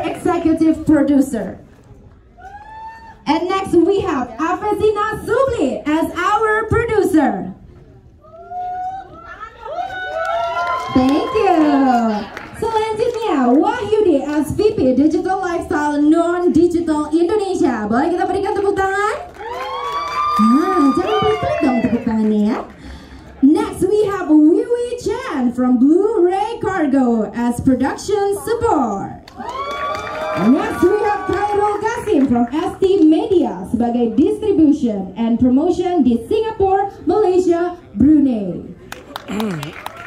executive producer. And next we have Afezina Subli as our producer. Thank you. Selanjutnya Wahyudi as VP Digital Lifestyle Non-Digital Indonesia. Boleh kita berikan tepuk tangan? Nah, jangan pelit-pelit dong tepuk tangannya ya. Next we have Wiwi Chan from Blu-ray Cargo as production support. And next we have Khairul Qasim from ST Media sebagai distribution and promotion di Singapura, Malaysia, Brunei.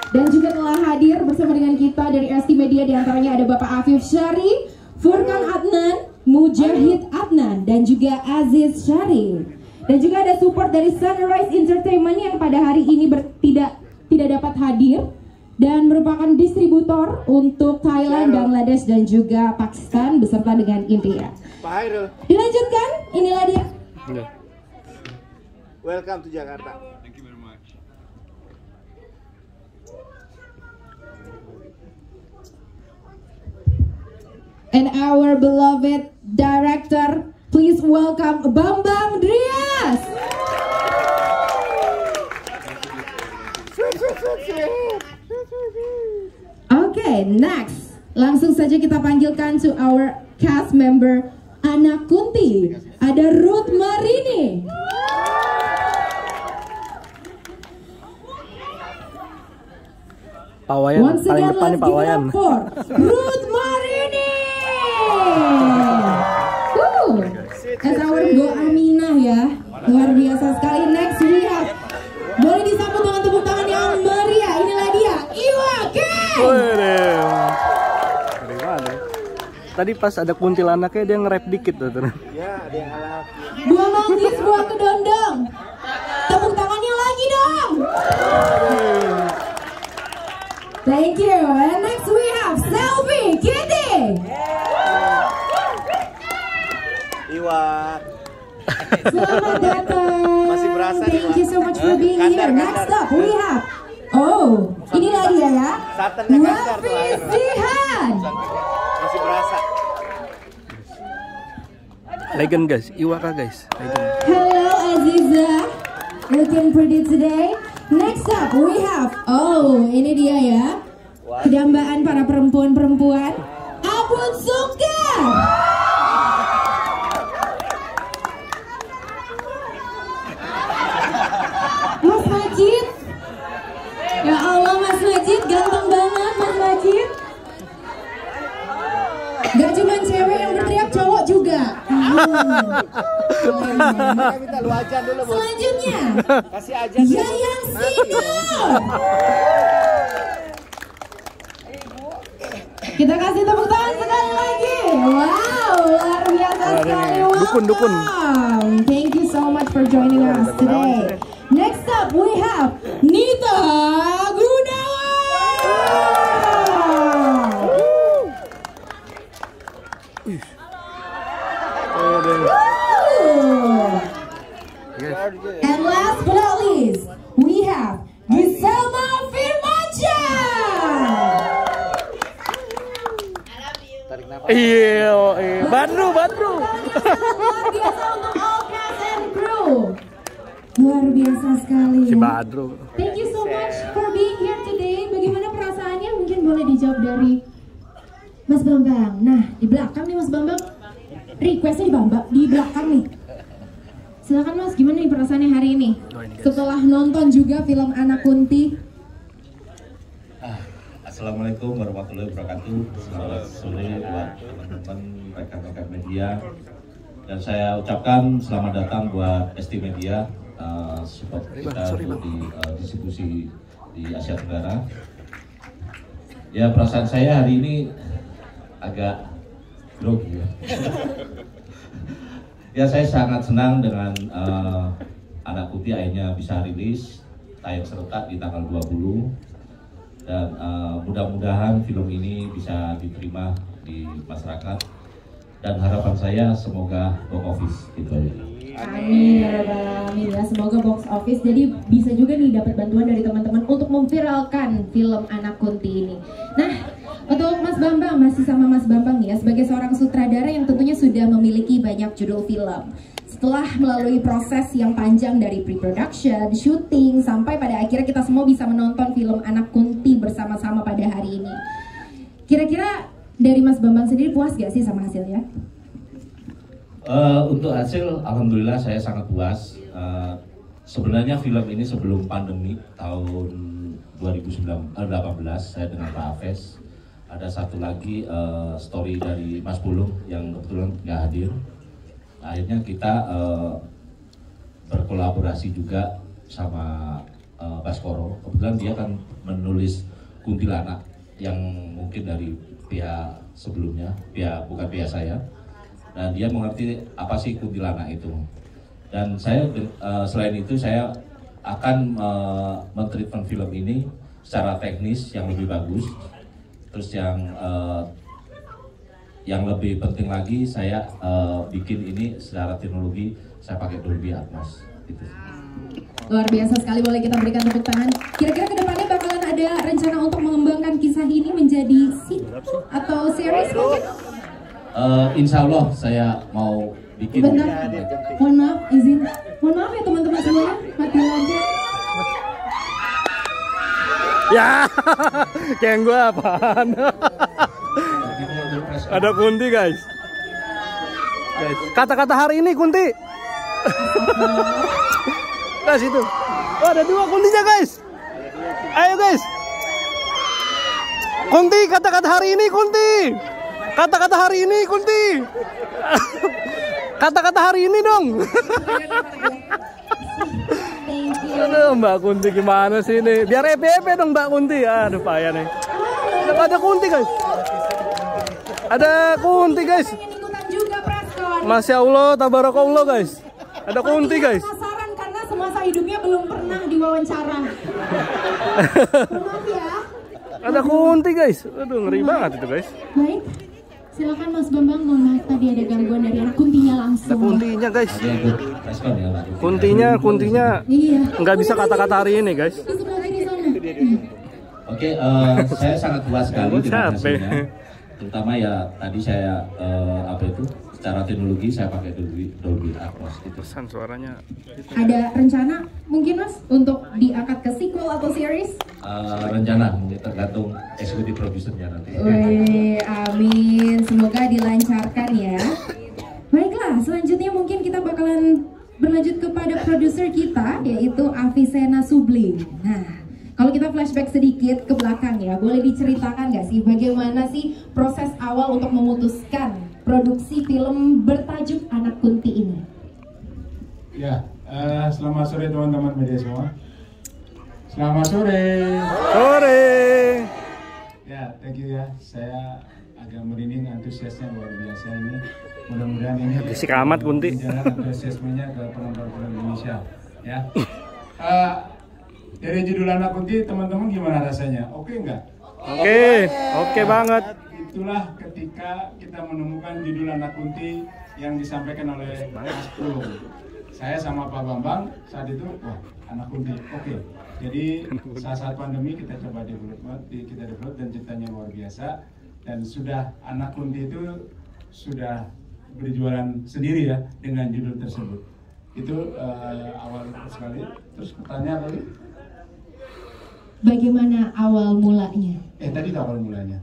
Dan juga telah hadir bersama dengan kita dari ST Media, diantaranya ada Bapak Afif Syari, Furkan Adnan, Mujahid Adnan, dan juga Aziz Syari. Dan juga ada support dari Sunrise Entertainment yang pada hari ini tidak dapat hadir dan merupakan distributor untuk Thailand, Bangladesh, dan juga Pakistan beserta dengan India. Pak Hairul. Dilanjutkan, inilah dia. Welcome to Jakarta. Thank you very much. And our beloved director, please welcome Bambang Drias. Okay, next. Langsung saja kita panggilkan to our cast member Anak Kunti. Ada Ruth Marini. Pak Wayan, Once paling again, depan nih Pak Wayan. for Ruth Marini. As our Go Aminah ya. Luar biasa sekali. Next we have, boleh disambut dengan tepuk tangan yang meriah. Inilah dia, Iwa Ken. Dari mana? Tadi pas ada kuntilanaknya dia nge-rap dikit tuh. Ya, ada yang halal. Dua manggis, dua kedondong. Tepuk tangannya lagi dong. Thank you. And next we have Selvi Kitty. Iwa. Selamat datang. Masih berasa nih, Thank you so much for being here. Next up we have, inilah dia ya, Satannya kasar tuh, Wafiz Jihan. Masih berasa. Legend guys, Iwaka guys. Legend. Hello Aziza, looking pretty today. Next up we have, ini dia ya, kedambaan para perempuan-perempuan, Abun Suka. Mas Majid. Ya Allah, Mas Majid ganteng banget, Mas Majid. Gak cuma cewek yang berteriak, cowok juga. Minta lu aja dulu, Bos. Selanjutnya, Kasih aja. Yayang Sinor. Kita kasih tepuk tangan sekali lagi. Wow, luar biasa sekali. Dukun. Welcome. Thank you so much for joining us today. Next up we have Nita Gunawan. And last but not least, we have Giselma Firmansyah. Iya, Badru. Luar biasa untuk all cast and crew. Luar biasa sekali. Si Badru. Thank you so much for being here today. Bagaimana perasaannya? Mungkin boleh dijawab dari Mas Bambang. Nah, di belakang nih Mas Bambang. Requestnya di belakang nih. Silakan Mas, gimana nih perasaannya hari ini? Setelah nonton juga film Anak Kunti. Assalamualaikum warahmatullahi wabarakatuh. Selamat sore buat teman-teman rekan-rekan media. Dan saya ucapkan selamat datang buat ST Media, support kita untuk di distribusi di Asia Tenggara. Ya, perasaan saya hari ini agak grogi ya. Ya, saya sangat senang dengan Anak Kunti akhirnya bisa rilis tayang serentak di tanggal 20. Dan mudah-mudahan film ini bisa diterima di masyarakat, dan harapan saya semoga box office gitu aja. Amin ya rabbal alamin ya, semoga box office jadi bisa juga nih dapat bantuan dari teman-teman untuk memviralkan film Anak Kunti ini. Nah, Untuk Mas Bambang, masih sama Mas Bambang ya, sebagai seorang sutradara yang tentunya sudah memiliki banyak judul film. Setelah melalui proses yang panjang dari pre-production, syuting, sampai pada akhirnya kita semua bisa menonton film Anak Kunti bersama-sama pada hari ini. Kira-kira dari Mas Bambang sendiri puas gak sih sama hasilnya? Untuk hasil, alhamdulillah saya sangat puas. Sebenarnya film ini sebelum pandemi tahun 2018 saya dengan Pak Hafiz. Ada satu lagi story dari Mas Pulung yang kebetulan nggak hadir. Akhirnya kita berkolaborasi juga sama Baskoro. Kebetulan dia kan menulis Kuntilanak yang mungkin dari pihak sebelumnya, bukan pihak saya. Dan dia mengerti apa sih Kuntilanak itu. Dan saya selain itu saya akan men-treatment film ini secara teknis yang lebih bagus. Terus yang lebih penting lagi saya bikin ini secara teknologi saya pakai Dolby Atmos gitu. Luar biasa sekali, boleh kita berikan tepuk tangan. Kira-kira kedepannya bakalan ada rencana untuk mengembangkan kisah ini menjadi scene atau series mungkin? Insya Allah saya mau bikin. Bentar, mohon maaf, izin. Mohon maaf ya teman-teman semuanya, mati lampu. Ya, kayak gue apaan? Ada Kunti guys. Kata-kata hari ini Kunti. Guys itu. Oh, ada 2 Kuntinya guys. Ayo guys. Kunti, kata-kata hari ini Kunti. Kata-kata hari ini Kunti. Kata-kata hari ini dong. Aduh, Mbak Kunti gimana sih ini? Biar EPP dong Mbak Kunti. Aduh, payah nih. Ada Kunti guys. Ada Kunti guys. Masya Allah, tabarakallah guys. Ada Kunti guys. Penasaran karena semasa hidupnya belum pernah diwawancara. Maaf ya. Ada Kunti guys. Aduh, ngeri banget itu guys. Baik. Silakan Mas Bambang, mohon maaf tadi ada gangguan dari anak Kuntinya langsung. Ada Kuntinya guys. Respon ya, Pak. Kuntinya Iya. nggak bisa kata-kata hari ini guys. Di sebelah kiri sana. Oke, saya sangat puas sekali dengan Capek. hasilnya. Terutama ya tadi saya secara teknologi saya pakai Dolby Atmos gitu. Pesan suaranya. Ada rencana mungkin Mas untuk diangkat ke sequel atau series? Rencana mungkin tergantung eksekutif produsernya nanti. Wih, amin. Semoga dilancarkan ya. Baiklah, selanjutnya mungkin kita bakalan berlanjut kepada produser kita, yaitu Avicenna Sublim. Nah, kalau kita flashback sedikit ke belakang ya, boleh diceritakan nggak sih bagaimana sih proses awal untuk memutuskan produksi film bertajuk Anak Kunti ini? Ya, selamat sore teman-teman media semua. Selamat sore. Sore. Ya, thank you ya. Saya agak merinding, antusiasnya luar biasa ini. Mudah-mudahan ini Berisik amat, Kunti. menjalan antusiasmenya ke penonton film Indonesia. Ya. Dari judul Anak Kunti, teman-teman gimana rasanya? Oke nggak? Oke banget. Itulah ketika kita menemukan judul Anak Kunti yang disampaikan oleh Mas Pulung. Saya sama Pak Bambang saat itu, wah, Anak Kunti, oke. Jadi saat pandemi kita coba develop dan ceritanya luar biasa. Dan sudah Anak Kunti itu sudah berjualan sendiri ya dengan judul tersebut. Itu awal sekali. Terus pertanyaan lagi? Bagaimana awal mulanya? Tadi awal mulanya.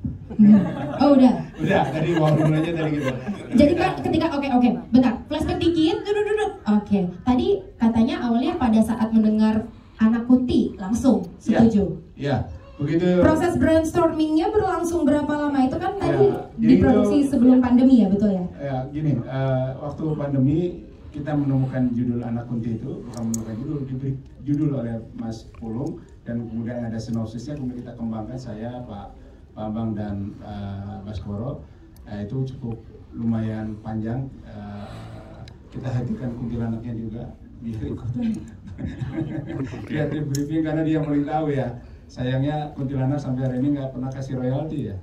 Oh udah. Udah, tadi awal mulanya tadi gitu. Jadi kan ketika oke, bentar, flashback dikit, duduk. Oke, tadi katanya awalnya pada saat mendengar Anak Kunti langsung setuju. Iya, begitu. Proses brainstormingnya berlangsung berapa lama? Itu kan tadi Ya, jadi diproduksi sebelum pandemi ya, betul ya? Ya, gini, waktu pandemi kita menemukan judul Anak Kunti itu, bukan menemukan judul, diberi judul oleh Mas Pulung, dan kemudian ada sinopsisnya, kemudian kita kembangkan, saya, Pak Bambang dan Baskoro. Itu cukup lumayan panjang. Kita hadirkan kuntilanaknya juga biar ikutan kreatif briefing karena dia yang paling tahu ya. Sayangnya kuntilanak sampai hari ini nggak pernah kasih royalti ya.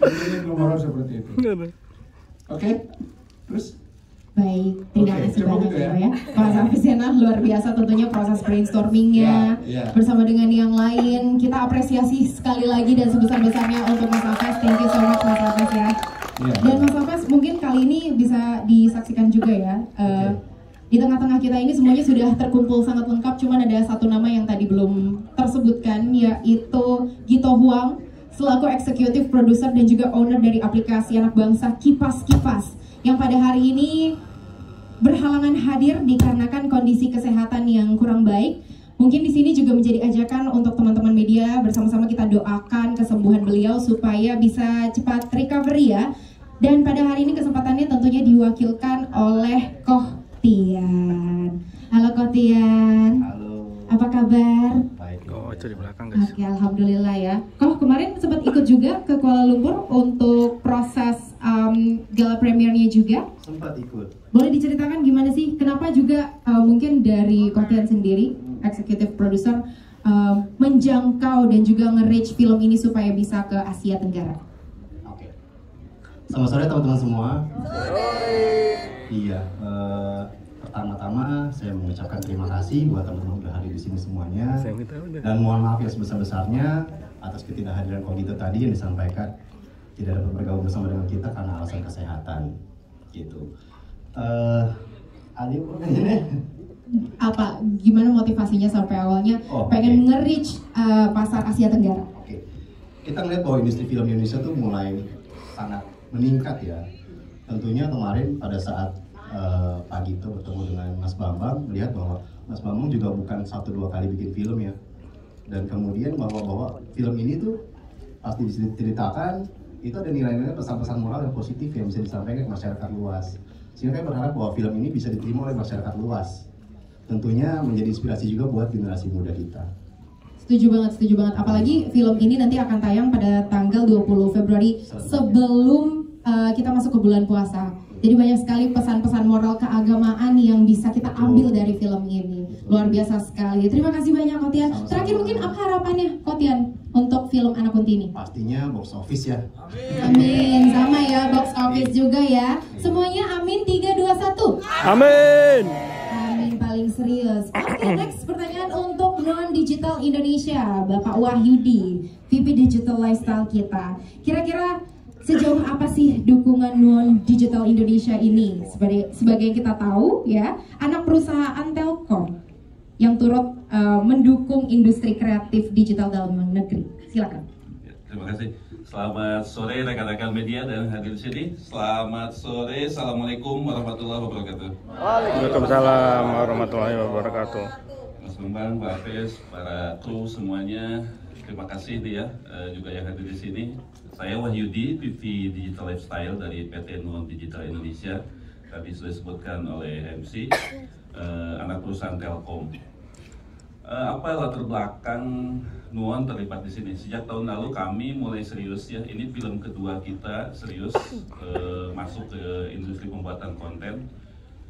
Ini nomor seperti itu. Oke, terus Baik, terima kasih banyak ya. Mas Avicenna luar biasa tentunya proses brainstormingnya bersama dengan yang lain. Kita apresiasi sekali lagi dan sebesar-besarnya untuk Mas Aves. Thank you so much Mas Aves ya. Dan Mas Aves mungkin kali ini bisa disaksikan juga ya. Di tengah-tengah kita ini semuanya sudah terkumpul sangat lengkap. Cuman ada satu nama yang tadi belum tersebutkan, yaitu Gito Huang selaku eksekutif produser dan juga owner dari aplikasi anak bangsa Kipas-Kipas, yang pada hari ini berhalangan hadir dikarenakan kondisi kesehatan yang kurang baik. Mungkin di sini juga menjadi ajakan untuk teman-teman media, bersama-sama kita doakan kesembuhan beliau supaya bisa cepat recovery ya. Dan pada hari ini kesempatannya tentunya diwakilkan oleh Koh Tian. Halo Koh Tian. Halo. Apa kabar? Baik. Di belakang guys. Oke, alhamdulillah ya. Koh kemarin sempat ikut juga ke Kuala Lumpur untuk proses gala premiernya juga. Sempat ikut. Boleh diceritakan gimana sih? Kenapa juga mungkin dari Koh Tian sendiri, eksekutif produser, menjangkau dan juga nge-reach film ini supaya bisa ke Asia Tenggara? Oke. Selamat sore teman-teman semua. Iya. Pertama-tama saya mengucapkan terima kasih buat teman-teman udah hadir di sini semuanya. Dan mohon maaf yang sebesar-besarnya atas ketidakhadiran Kogito tadi yang disampaikan tidak dapat bergabung bersama dengan kita karena alasan kesehatan. Gitu. Apa? Gimana motivasinya sampai awalnya pengen nge-reach pasar Asia Tenggara? Oke. Kita melihat bahwa industri film Indonesia tuh mulai sangat meningkat ya. Tentunya kemarin pada saat Pak Gito bertemu dengan Mas Bambang, melihat bahwa Mas Bambang juga bukan 1-2 kali bikin film ya. Dan kemudian bahwa film ini tuh pasti diceritakan, itu ada nilai-nilai pesan-pesan moral yang positif yang bisa disampaikan ke masyarakat luas. Sehingga saya berharap bahwa film ini bisa diterima oleh masyarakat luas. Tentunya menjadi inspirasi juga buat generasi muda kita. Setuju banget. Apalagi film ini nanti akan tayang pada tanggal 20 Februari sebelum kita masuk ke bulan puasa. Jadi banyak sekali pesan-pesan moral keagamaan yang bisa kita ambil dari film ini. Luar biasa sekali. Terima kasih banyak Koh Tian. Terakhir mungkin apa harapannya Koh Tian untuk film Anak Kunti ini? Pastinya box office ya. Amin. Sama ya, box office juga ya. Semuanya amin 3, 2, 1. Amin. Amin paling serius. Oke, next pertanyaan untuk Non Digital Indonesia, Bapak Wahyudi, VP Digital Lifestyle kita. Kira-kira sejauh apa sih dukungan Non Digital Indonesia ini? Sebagai yang kita tahu ya, anak perusahaan Telkom yang turut mendukung industri kreatif digital dalam negeri. Silakan. Ya, terima kasih. Selamat sore rekan-rekan media dan hadir di sini. Selamat sore. Assalamualaikum warahmatullahi wabarakatuh. Waalaikumsalam warahmatullahi wabarakatuh. Mas Bambang, Pak Aves, para kru semuanya, terima kasih ya juga yang hadir di sini. Saya Wahyudi, VP Digital Lifestyle dari PT Non Digital Indonesia. Tadi sudah disebutkan oleh MC, anak perusahaan Telkom. Apa latar belakang Nuon terlibat di sini? Sejak tahun lalu kami mulai serius ya. Ini film kedua kita serius masuk ke industri pembuatan konten.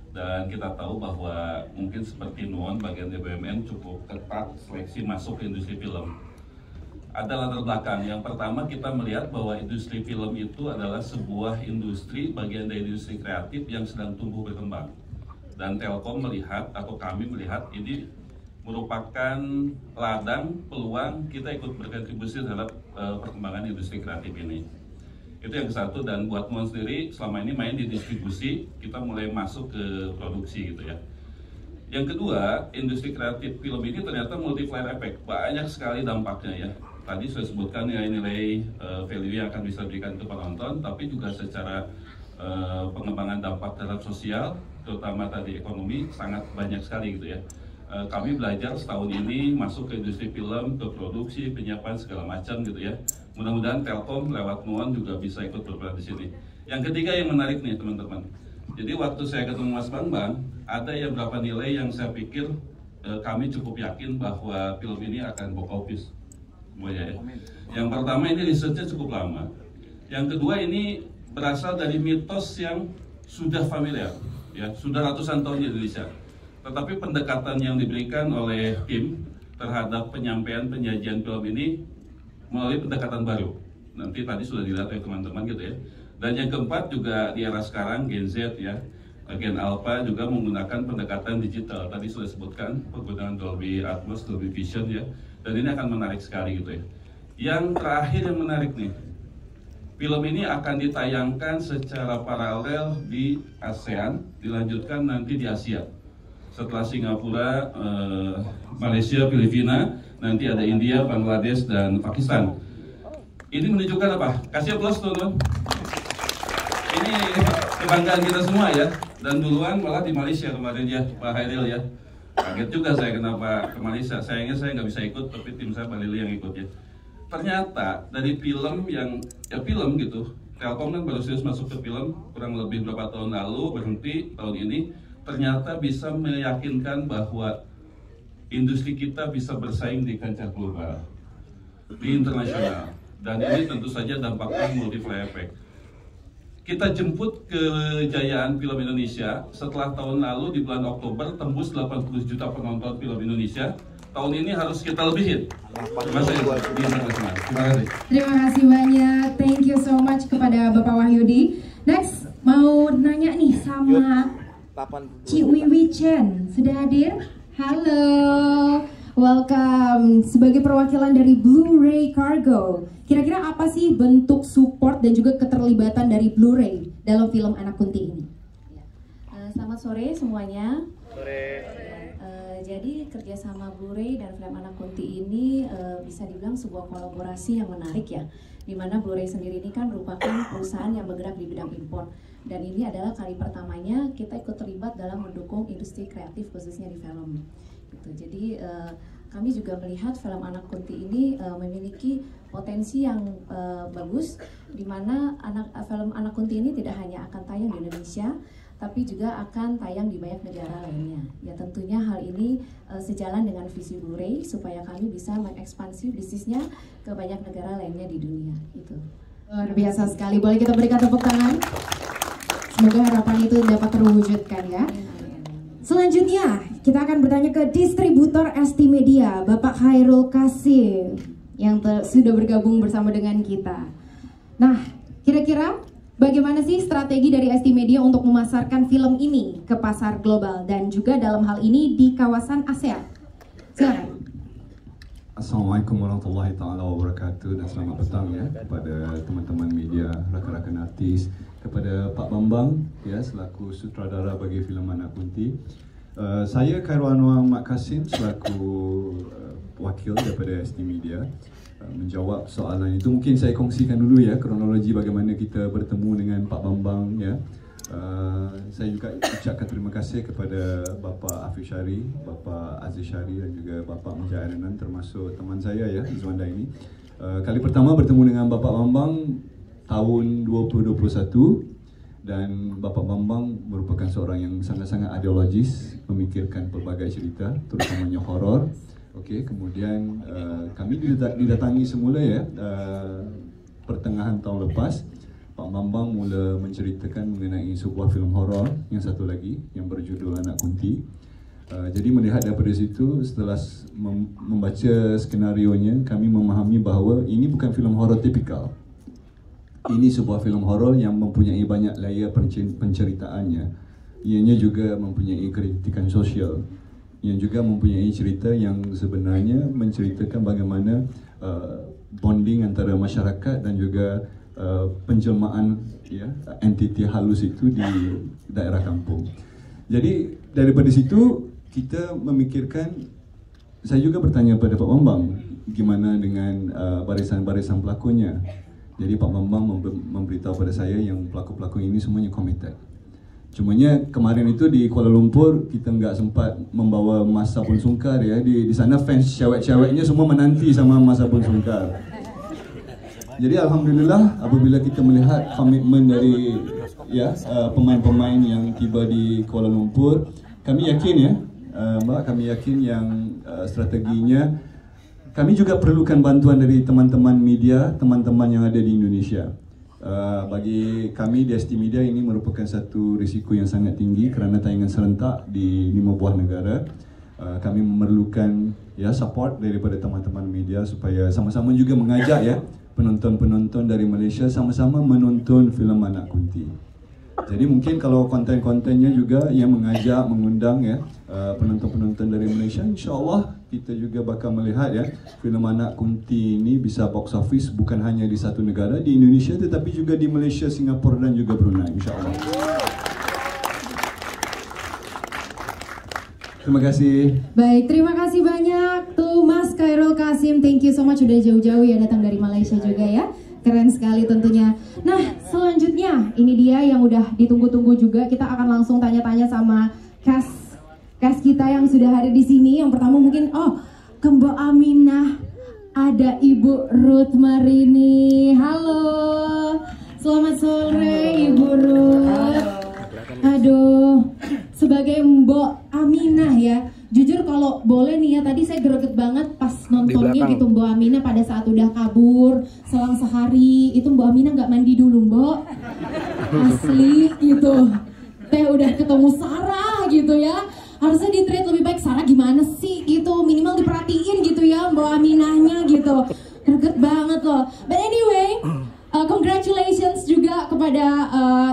Dan kita tahu bahwa mungkin seperti Nuon, bagian dari BUMN cukup ketat seleksi masuk ke industri film. Ada latar belakang. Yang pertama kita melihat bahwa industri film itu adalah sebuah industri, bagian dari industri kreatif yang sedang tumbuh berkembang. Dan Telkom melihat, atau kami melihat ini merupakan ladang peluang kita ikut berkontribusi terhadap perkembangan industri kreatif ini. Itu yang satu. Dan buat Nuon sendiri selama ini main di distribusi, kita mulai masuk ke produksi gitu ya. Yang kedua, industri kreatif film ini ternyata multiplier effect, banyak sekali dampaknya ya. Tadi saya sebutkan nilai-nilai value yang akan bisa diberikan ke penonton, tapi juga secara pengembangan dampak terhadap sosial, terutama tadi ekonomi, sangat banyak sekali gitu ya. Kami belajar setahun ini masuk ke industri film, ke produksi, penyiapan segala macam gitu ya. Mudah-mudahan Telkom lewat Nuon juga bisa ikut berperan di sini. Yang ketiga yang menarik nih teman-teman. Jadi waktu saya ketemu Mas Bambang, ada yang beberapa nilai yang saya pikir kami cukup yakin bahwa film ini akan box office. Ya. Yang pertama ini risetnya cukup lama. Yang kedua ini berasal dari mitos yang sudah familiar, ya sudah ratusan tahun di Indonesia. Tetapi pendekatan yang diberikan oleh tim terhadap penyampaian penyajian film ini melalui pendekatan baru. Nanti tadi sudah dilihat oleh teman-teman gitu ya. Dan yang keempat juga di era sekarang Gen Z ya, Agen Alpha juga menggunakan pendekatan digital. Tadi sudah disebutkan penggunaan Dolby Atmos, Dolby Vision ya. Dan ini akan menarik sekali gitu ya. Yang terakhir yang menarik nih, film ini akan ditayangkan secara paralel di ASEAN, dilanjutkan nanti di Asia. Setelah Singapura, Malaysia, Filipina, nanti ada India, Bangladesh, dan Pakistan. Ini menunjukkan apa? Kasih aplaus teman-teman. Ini kebanggaan kita semua ya. Dan duluan malah di Malaysia kemarin ya, Pak Hairil ya. Kaget juga saya kenapa ke Malaysia. Sayangnya saya nggak bisa ikut, tapi tim saya Pak Lili yang ikut ya. Ternyata dari film yang, ya film gitu, Telkom kan baru serius masuk ke film kurang lebih berapa tahun lalu, berhenti tahun ini. Ternyata bisa meyakinkan bahwa industri kita bisa bersaing di kancah global, di internasional. Dan ini tentu saja dampaknya multiplier effect. Kita jemput kejayaan film Indonesia setelah tahun lalu di bulan Oktober tembus 80 juta penonton film Indonesia. Tahun ini harus kita lebihin. Terima kasih. Terima kasih banyak. Thank you so much kepada Bapak Wahyudi. Next, mau nanya nih sama Ci Wiwi Chen. Sudah hadir? Halo. Welcome. Sebagai perwakilan dari Blu-ray Cargo, kira-kira apa sih bentuk support dan juga keterlibatan dari Blu-ray dalam film Anak Kunti ini? Selamat sore semuanya. Jadi kerjasama Blu-ray dan film Anak Kunti ini bisa dibilang sebuah kolaborasi yang menarik ya. Dimana Blu-ray sendiri ini kan merupakan perusahaan yang bergerak di bidang impor. Dan ini adalah kali pertamanya kita ikut terlibat dalam mendukung industri kreatif khususnya di film. Gitu. Jadi kami juga melihat film Anak Kunti ini memiliki potensi yang bagus, di mana film Anak Kunti ini tidak hanya akan tayang di Indonesia, tapi juga akan tayang di banyak negara lainnya. Ya tentunya hal ini sejalan dengan visi Blu-ray supaya kami bisa mengekspansi bisnisnya ke banyak negara lainnya di dunia. Itu. Luar biasa sekali. Boleh kita berikan tepuk tangan? Semoga harapan itu dapat terwujudkan ya. Selanjutnya kita akan bertanya ke distributor ST Media, Bapak Khairul Kasim yang sudah bergabung bersama dengan kita. Nah, kira-kira bagaimana sih strategi dari ST Media untuk memasarkan film ini ke pasar global dan juga dalam hal ini di kawasan ASEAN? Silakan. Assalamualaikum warahmatullahi taala wabarakatuh dan selamat petang ya kepada teman-teman media, rakan-rakan artis, kepada Pak Bambang ya selaku sutradara bagi filem Anak Kunti. Saya Khairul Anwar Mak Kasim selaku wakil daripada ST Media menjawab soalan itu. Mungkin saya kongsikan dulu ya kronologi bagaimana kita bertemu dengan Pak Bambang ya. Saya juga ucapkan terima kasih kepada Bapak Afiq Syari, Bapak Aziz Syari dan juga Bapak Mujahid Adnan termasuk teman saya ya Izwanda ini. Kali pertama bertemu dengan Bapak Bambang tahun 2021 dan Bapak Bambang merupakan seorang yang sangat-sangat ideologis, memikirkan pelbagai cerita terutamanya horor. Okey, kemudian kami didatangi semula ya pertengahan tahun lepas. Pak Bambang mula menceritakan mengenai sebuah filem horor yang satu lagi yang berjudul Anak Kunti. Jadi melihat daripada situ, setelah membaca skenarionya, kami memahami bahawa ini bukan filem horor tipikal. Ini sebuah filem horor yang mempunyai banyak layer penceritaannya. Ianya juga mempunyai kritikan sosial, yang juga mempunyai cerita yang sebenarnya menceritakan bagaimana bonding antara masyarakat dan juga penjelmaan ya entiti halus itu di daerah kampung. Jadi daripada situ kita memikirkan, saya juga bertanya pada Pak Bambang gimana dengan barisan-barisan pelakonnya. Jadi Pak Bambang memberitahu pada saya yang pelakon-pelakon ini semuanya committed. Cumanya kemarin itu di Kuala Lumpur kita nggak sempat membawa Mas Sabun Sungkar ya. Di sana fans cewek-ceweknya semua menanti sama Mas Sabun Sungkar. Jadi alhamdulillah apabila kita melihat komitmen dari ya pemain-pemain yang tiba di Kuala Lumpur, kami yakin ya Mbak, kami yakin yang strateginya kami juga perlukan bantuan dari teman-teman media, teman-teman yang ada di Indonesia. Bagi kami di ST Media ini merupakan satu risiko yang sangat tinggi kerana tayangan serentak di 5 buah negara. Kami memerlukan ya support daripada teman-teman media supaya sama-sama juga mengajak ya penonton-penonton dari Malaysia sama-sama menonton filem Anak Kunti. Jadi mungkin kalau konten-kontennya juga yang mengajak, mengundang ya penonton-penonton dari Malaysia, insya Allah kita juga bakal melihat ya film Anak Kunti ini bisa box office bukan hanya di satu negara di Indonesia, tetapi juga di Malaysia, Singapura dan juga Brunei, insya Allah. Terima kasih. Baik, terima kasih banyak tuh Mas Khairul Kasim. Thank you so much udah jauh-jauh ya datang dari Malaysia juga ya. Keren sekali tentunya. Nah, selanjutnya ini dia yang udah ditunggu-tunggu juga. Kita akan langsung tanya-tanya sama cast kita yang sudah hadir di sini. Yang pertama mungkin ke Mbak Aminah, ada Ibu Ruth Marini. Halo. Selamat sore Ibu Ruth. Aduh, sebagai Mbak Aminah ya, jujur kalau boleh nih ya, tadi saya greget banget pas nontonnya gitu Mbak Aminah pada saat udah kabur selang sehari, itu Mbak Aminah nggak mandi dulu Mbak, asli gitu. Teh udah ketemu Sarah gitu ya, harusnya di treat lebih baik. Sarah gimana sih gitu, minimal diperhatiin gitu ya Mbak Aminahnya gitu, greget banget loh. But anyway, congratulations juga kepada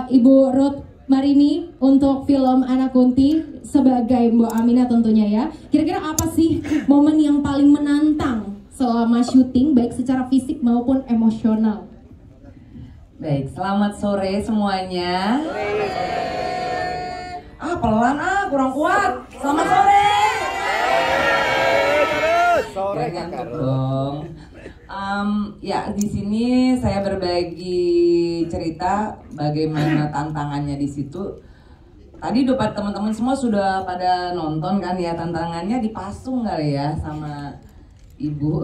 Ibu Ruth Marini untuk film Anak Kunti sebagai Mbak Aminah tentunya ya. Kira-kira apa sih momen yang paling menantang selama syuting baik secara fisik maupun emosional? Baik, selamat sore semuanya. Pelan kurang kuat. Selamat sore. Sore ngantuk dong. Ya di sini saya berbagi cerita bagaimana tantangannya di situ. Tadi udah teman-teman semua sudah pada nonton kan ya, tantangannya dipasung kali ya sama Ibu.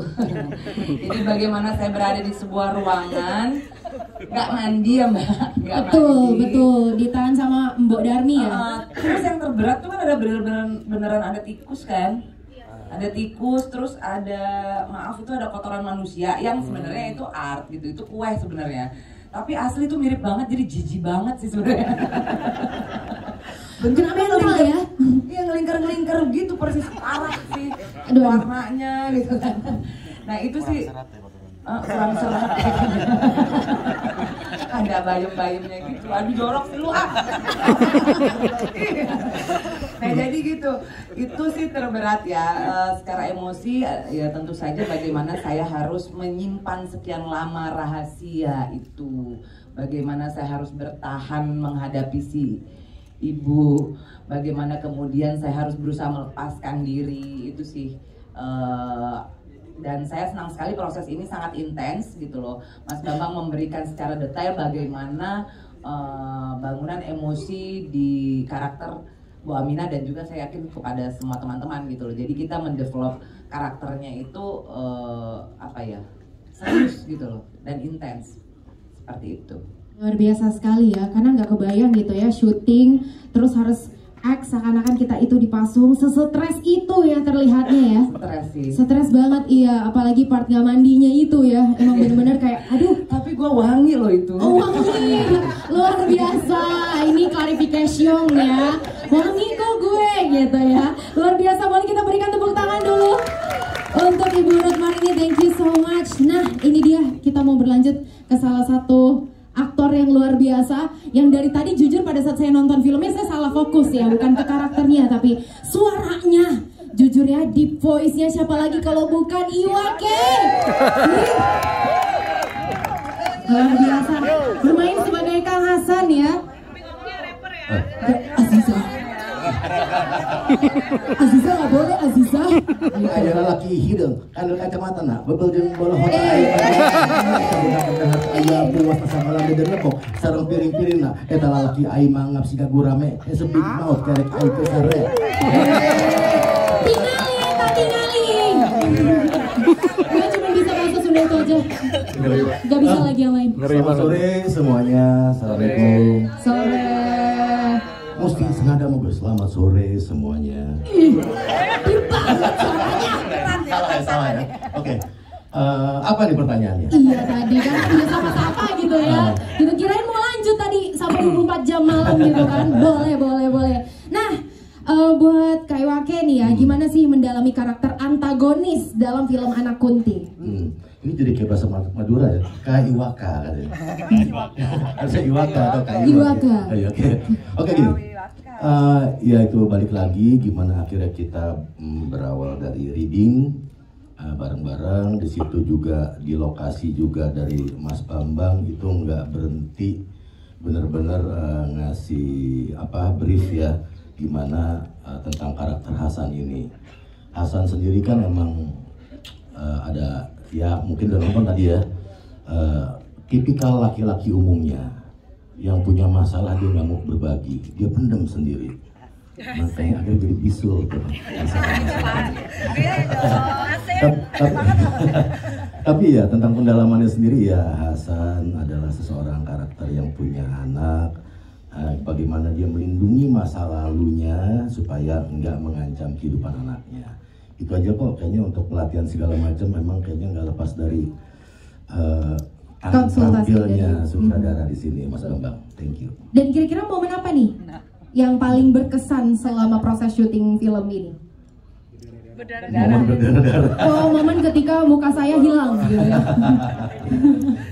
Jadi bagaimana saya berada di sebuah ruangan, nggak mandi ya Mbak? Betul, ditahan sama Mbok Darmi ya. Terus yang terberat tuh kan ada beneran ada tikus kan? Ada tikus, terus ada, maaf itu ada kotoran manusia yang sebenarnya itu art gitu, itu kue sebenarnya. Tapi asli itu mirip banget, jadi jijik banget sih sebenarnya. Kenapa normal ya? Iya ngelingkar-ngelingkar gitu, persis parah sih warnanya gitu kan. Nah itu sih seram-seram. Ada bayam-bayamnya gitu, aduh jorok sih lu Nah jadi gitu, itu sih terberat ya. Secara emosi ya tentu saja bagaimana saya harus menyimpan sekian lama rahasia itu, bagaimana saya harus bertahan menghadapi si Ibu, bagaimana kemudian saya harus berusaha melepaskan diri, itu sih. Dan saya senang sekali proses ini sangat intens gitu loh. Mas Bambang memberikan secara detail bagaimana bangunan emosi di karakter Bu Aminah, dan juga saya yakin kepada semua teman-teman gitu loh. Jadi kita mendevelop karakternya itu serius gitu loh dan intens seperti itu. Luar biasa sekali ya, karena nggak kebayang gitu ya syuting terus harus act seakan-akan kita itu dipasung, sesetres itu ya terlihatnya ya. Stres sih. Stres banget iya, apalagi part nggak mandinya itu ya, emang bener-bener kayak aduh. Tapi gue wangi loh itu. Oh wangi, luar biasa. Ini clarification ya, wangi kok gue gitu ya. Luar biasa, boleh kita berikan tepuk tangan dulu untuk Ibu Ruth Marini, thank you so much. Nah ini dia, kita mau berlanjut ke salah satu aktor yang luar biasa, yang dari tadi jujur pada saat saya nonton filmnya saya salah fokus ya, bukan ke karakternya tapi suaranya. Jujur ya, deep voice-nya siapa lagi kalau bukan Iwake. Luar biasa, bermain sebagai Kang Hasan ya. Aziza nggak boleh, Aziza. Ada lelaki hidung, kan kacamata nak, bebel jeung bola hota aya. Aya buas pasang malam di lepok, sareng piring-piring nak, eta lalaki aing mangap siga gurame, sebig maut kerek aing teh sare. Tingali. Gue cuma bisa bahasa Sunda itu aja. Gak bisa lagi yang lain. Selamat sore semuanya, assalamualaikum. Sore. Mesti sengaja mau selamat sore semuanya. Salah ya. Oke. Apa nih pertanyaannya? Iya tadi kan udah sama-sama gitu ya. Gitu kirain mau lanjut tadi sampai 24 jam malam gitu kan. Boleh. Nah, buat Kak Iwake nih ya, gimana sih mendalami karakter antagonis dalam film Anak Kunti? Ini jadi kayak bahasa Madura ya. Iwaka katanya. Harusnya Iwaka atau Kak Iwaka. Oke gini. Ya itu balik lagi gimana akhirnya kita berawal dari reading bareng-bareng. Di situ juga di lokasi juga dari Mas Bambang itu nggak berhenti, bener-bener ngasih brief ya gimana tentang karakter Hasan ini. Hasan sendiri kan emang ada ya mungkin udah nonton tadi ya, tipikal laki-laki umumnya yang punya masalah dia nggak mau berbagi, dia pendem sendiri, makanya akhirnya jadi bisul tuh. Tapi ya tentang pendalamannya sendiri ya, Hasan adalah seseorang karakter yang punya anak, bagaimana dia melindungi masa lalunya supaya nggak mengancam kehidupan anaknya. Itu aja kok kayaknya untuk pelatihan segala macam memang kayaknya nggak lepas dari tampilnya sutradara di sini, Mas Bambang. Thank you. Dan kira-kira momen apa nih yang paling berkesan selama proses syuting film ini? Momen berdarah-darah. Oh, momen ketika muka saya hilang gitu ya.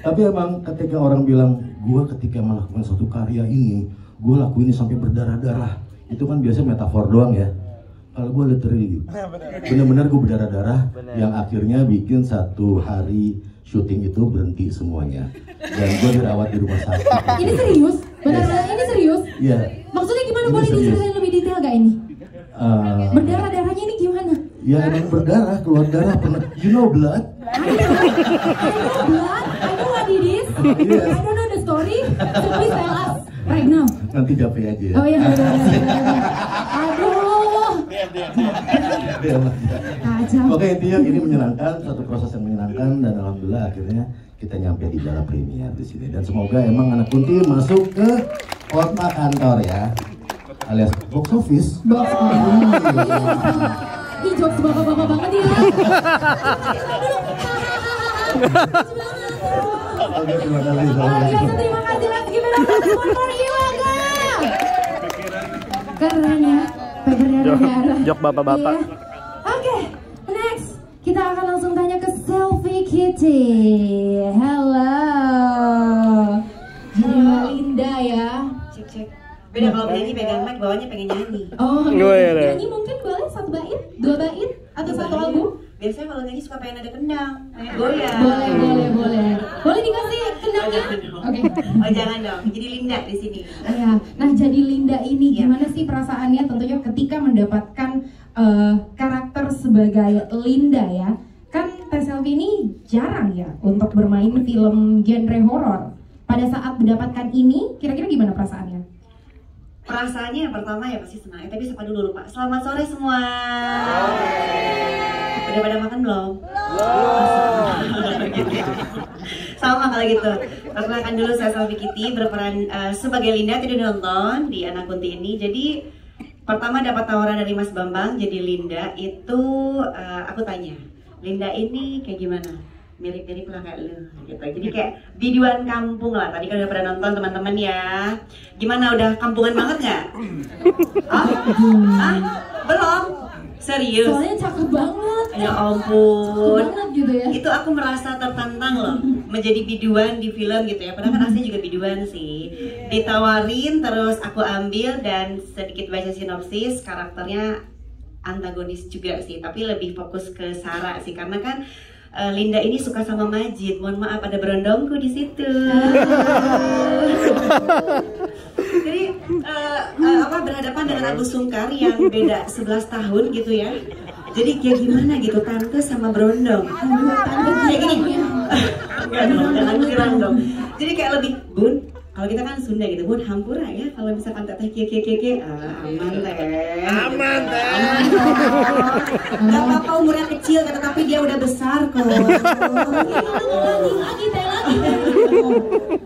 Tapi emang ketika orang bilang, gua ketika melakukan suatu karya ini, gua lakuin ini sampai berdarah-darah, itu kan biasanya metafor doang ya. Kalau gue literally bener-bener gue berdarah-darah, yang akhirnya bikin satu hari syuting itu berhenti semuanya dan gue dirawat di rumah sakit. Ini serius? Benar-benar ini serius? Iya. Maksudnya gimana, boleh diceritain lebih detail gak ini? Berdarah-darahnya ini gimana? Ya emang berdarah, keluar darah. You know blood? I know blood, I know what it is. Yes. I don't know the story, so please tell us right now. Nanti japri aja ya. Oh iya, aduh. Oke, intinya ini menyenangkan, satu proses yang menyenangkan dan alhamdulillah akhirnya kita nyampe di gala premier di sini dan semoga emang Anak Kunti masuk ke kota kantor ya, alias box office. Box office. Ih, jokes bapak-bapak banget ya. Oke, terima kasih. Terima kasih. Let's give it up for Iwaka. Keren ya. Jok bapak-bapak. Oke, next kita akan langsung tanya ke Selfie Kitty. Halo. Jadi Mbak Linda ya. Cek. Beda kalau penyanyi pegang mic, bawahnya pengen nyanyi. Oh, nyanyi mungkin boleh 1 bait, 2 bait, atau 1 album? Biasanya kalau nyanyi suka pengen ada kendang, pengen goyang. Boleh. Boleh dikasih kendangnya? Oke. Oh jangan dong, jadi Linda di sini. Iya. Nah, jadi Linda ini gimana sih perasaannya tentunya ketika mendapatkan karakter sebagai Linda ya? Kan Teh Selfie ini jarang ya untuk bermain film genre horor. Pada saat mendapatkan ini, kira-kira gimana perasaannya? Perasaannya yang pertama ya pasti senang. Tapi siapa dulu lupa. Selamat sore semua. Udah pada makan belum? Sama kalau gitu. Perkenalkan dulu, saya Selfie Kitty berperan sebagai Linda, tidak nonton di Anak Kunti ini. Jadi pertama dapat tawaran dari Mas Bambang jadi Linda itu aku tanya, Linda ini kayak gimana? Mirip-mirip lah kayak lu gitu. Jadi kayak biduan kampung lah. Tadi kan udah pada nonton teman-teman ya. Gimana, udah kampungan banget nggak? Belum? Serius? Soalnya cakep banget. Ya ampun. Cakep banget gitu ya. Itu aku merasa tertantang loh menjadi biduan di film gitu ya. Padahal kan aslinya juga biduan sih. Ditawarin terus aku ambil dan sedikit baca sinopsis, karakternya antagonis juga sih. Tapi lebih fokus ke Sarah sih karena kan Linda ini suka sama Majid. Mohon maaf ada berondongku di situ. Jadi berhadapan dengan Agus Sungkar yang beda 11 tahun gitu ya. Jadi kayak gimana gitu tante sama berondong. Tante kayak gini. Enggak dong, jangan bilang dong. Jadi kayak lebih Bun, kalau kita kan Sunda gitu, Bun hampura ya. Kalau misalkan teteh keke aman teh. Aman teh. Gak apa-apa umurnya kecil tapi dia udah besar kok. Lagi teh.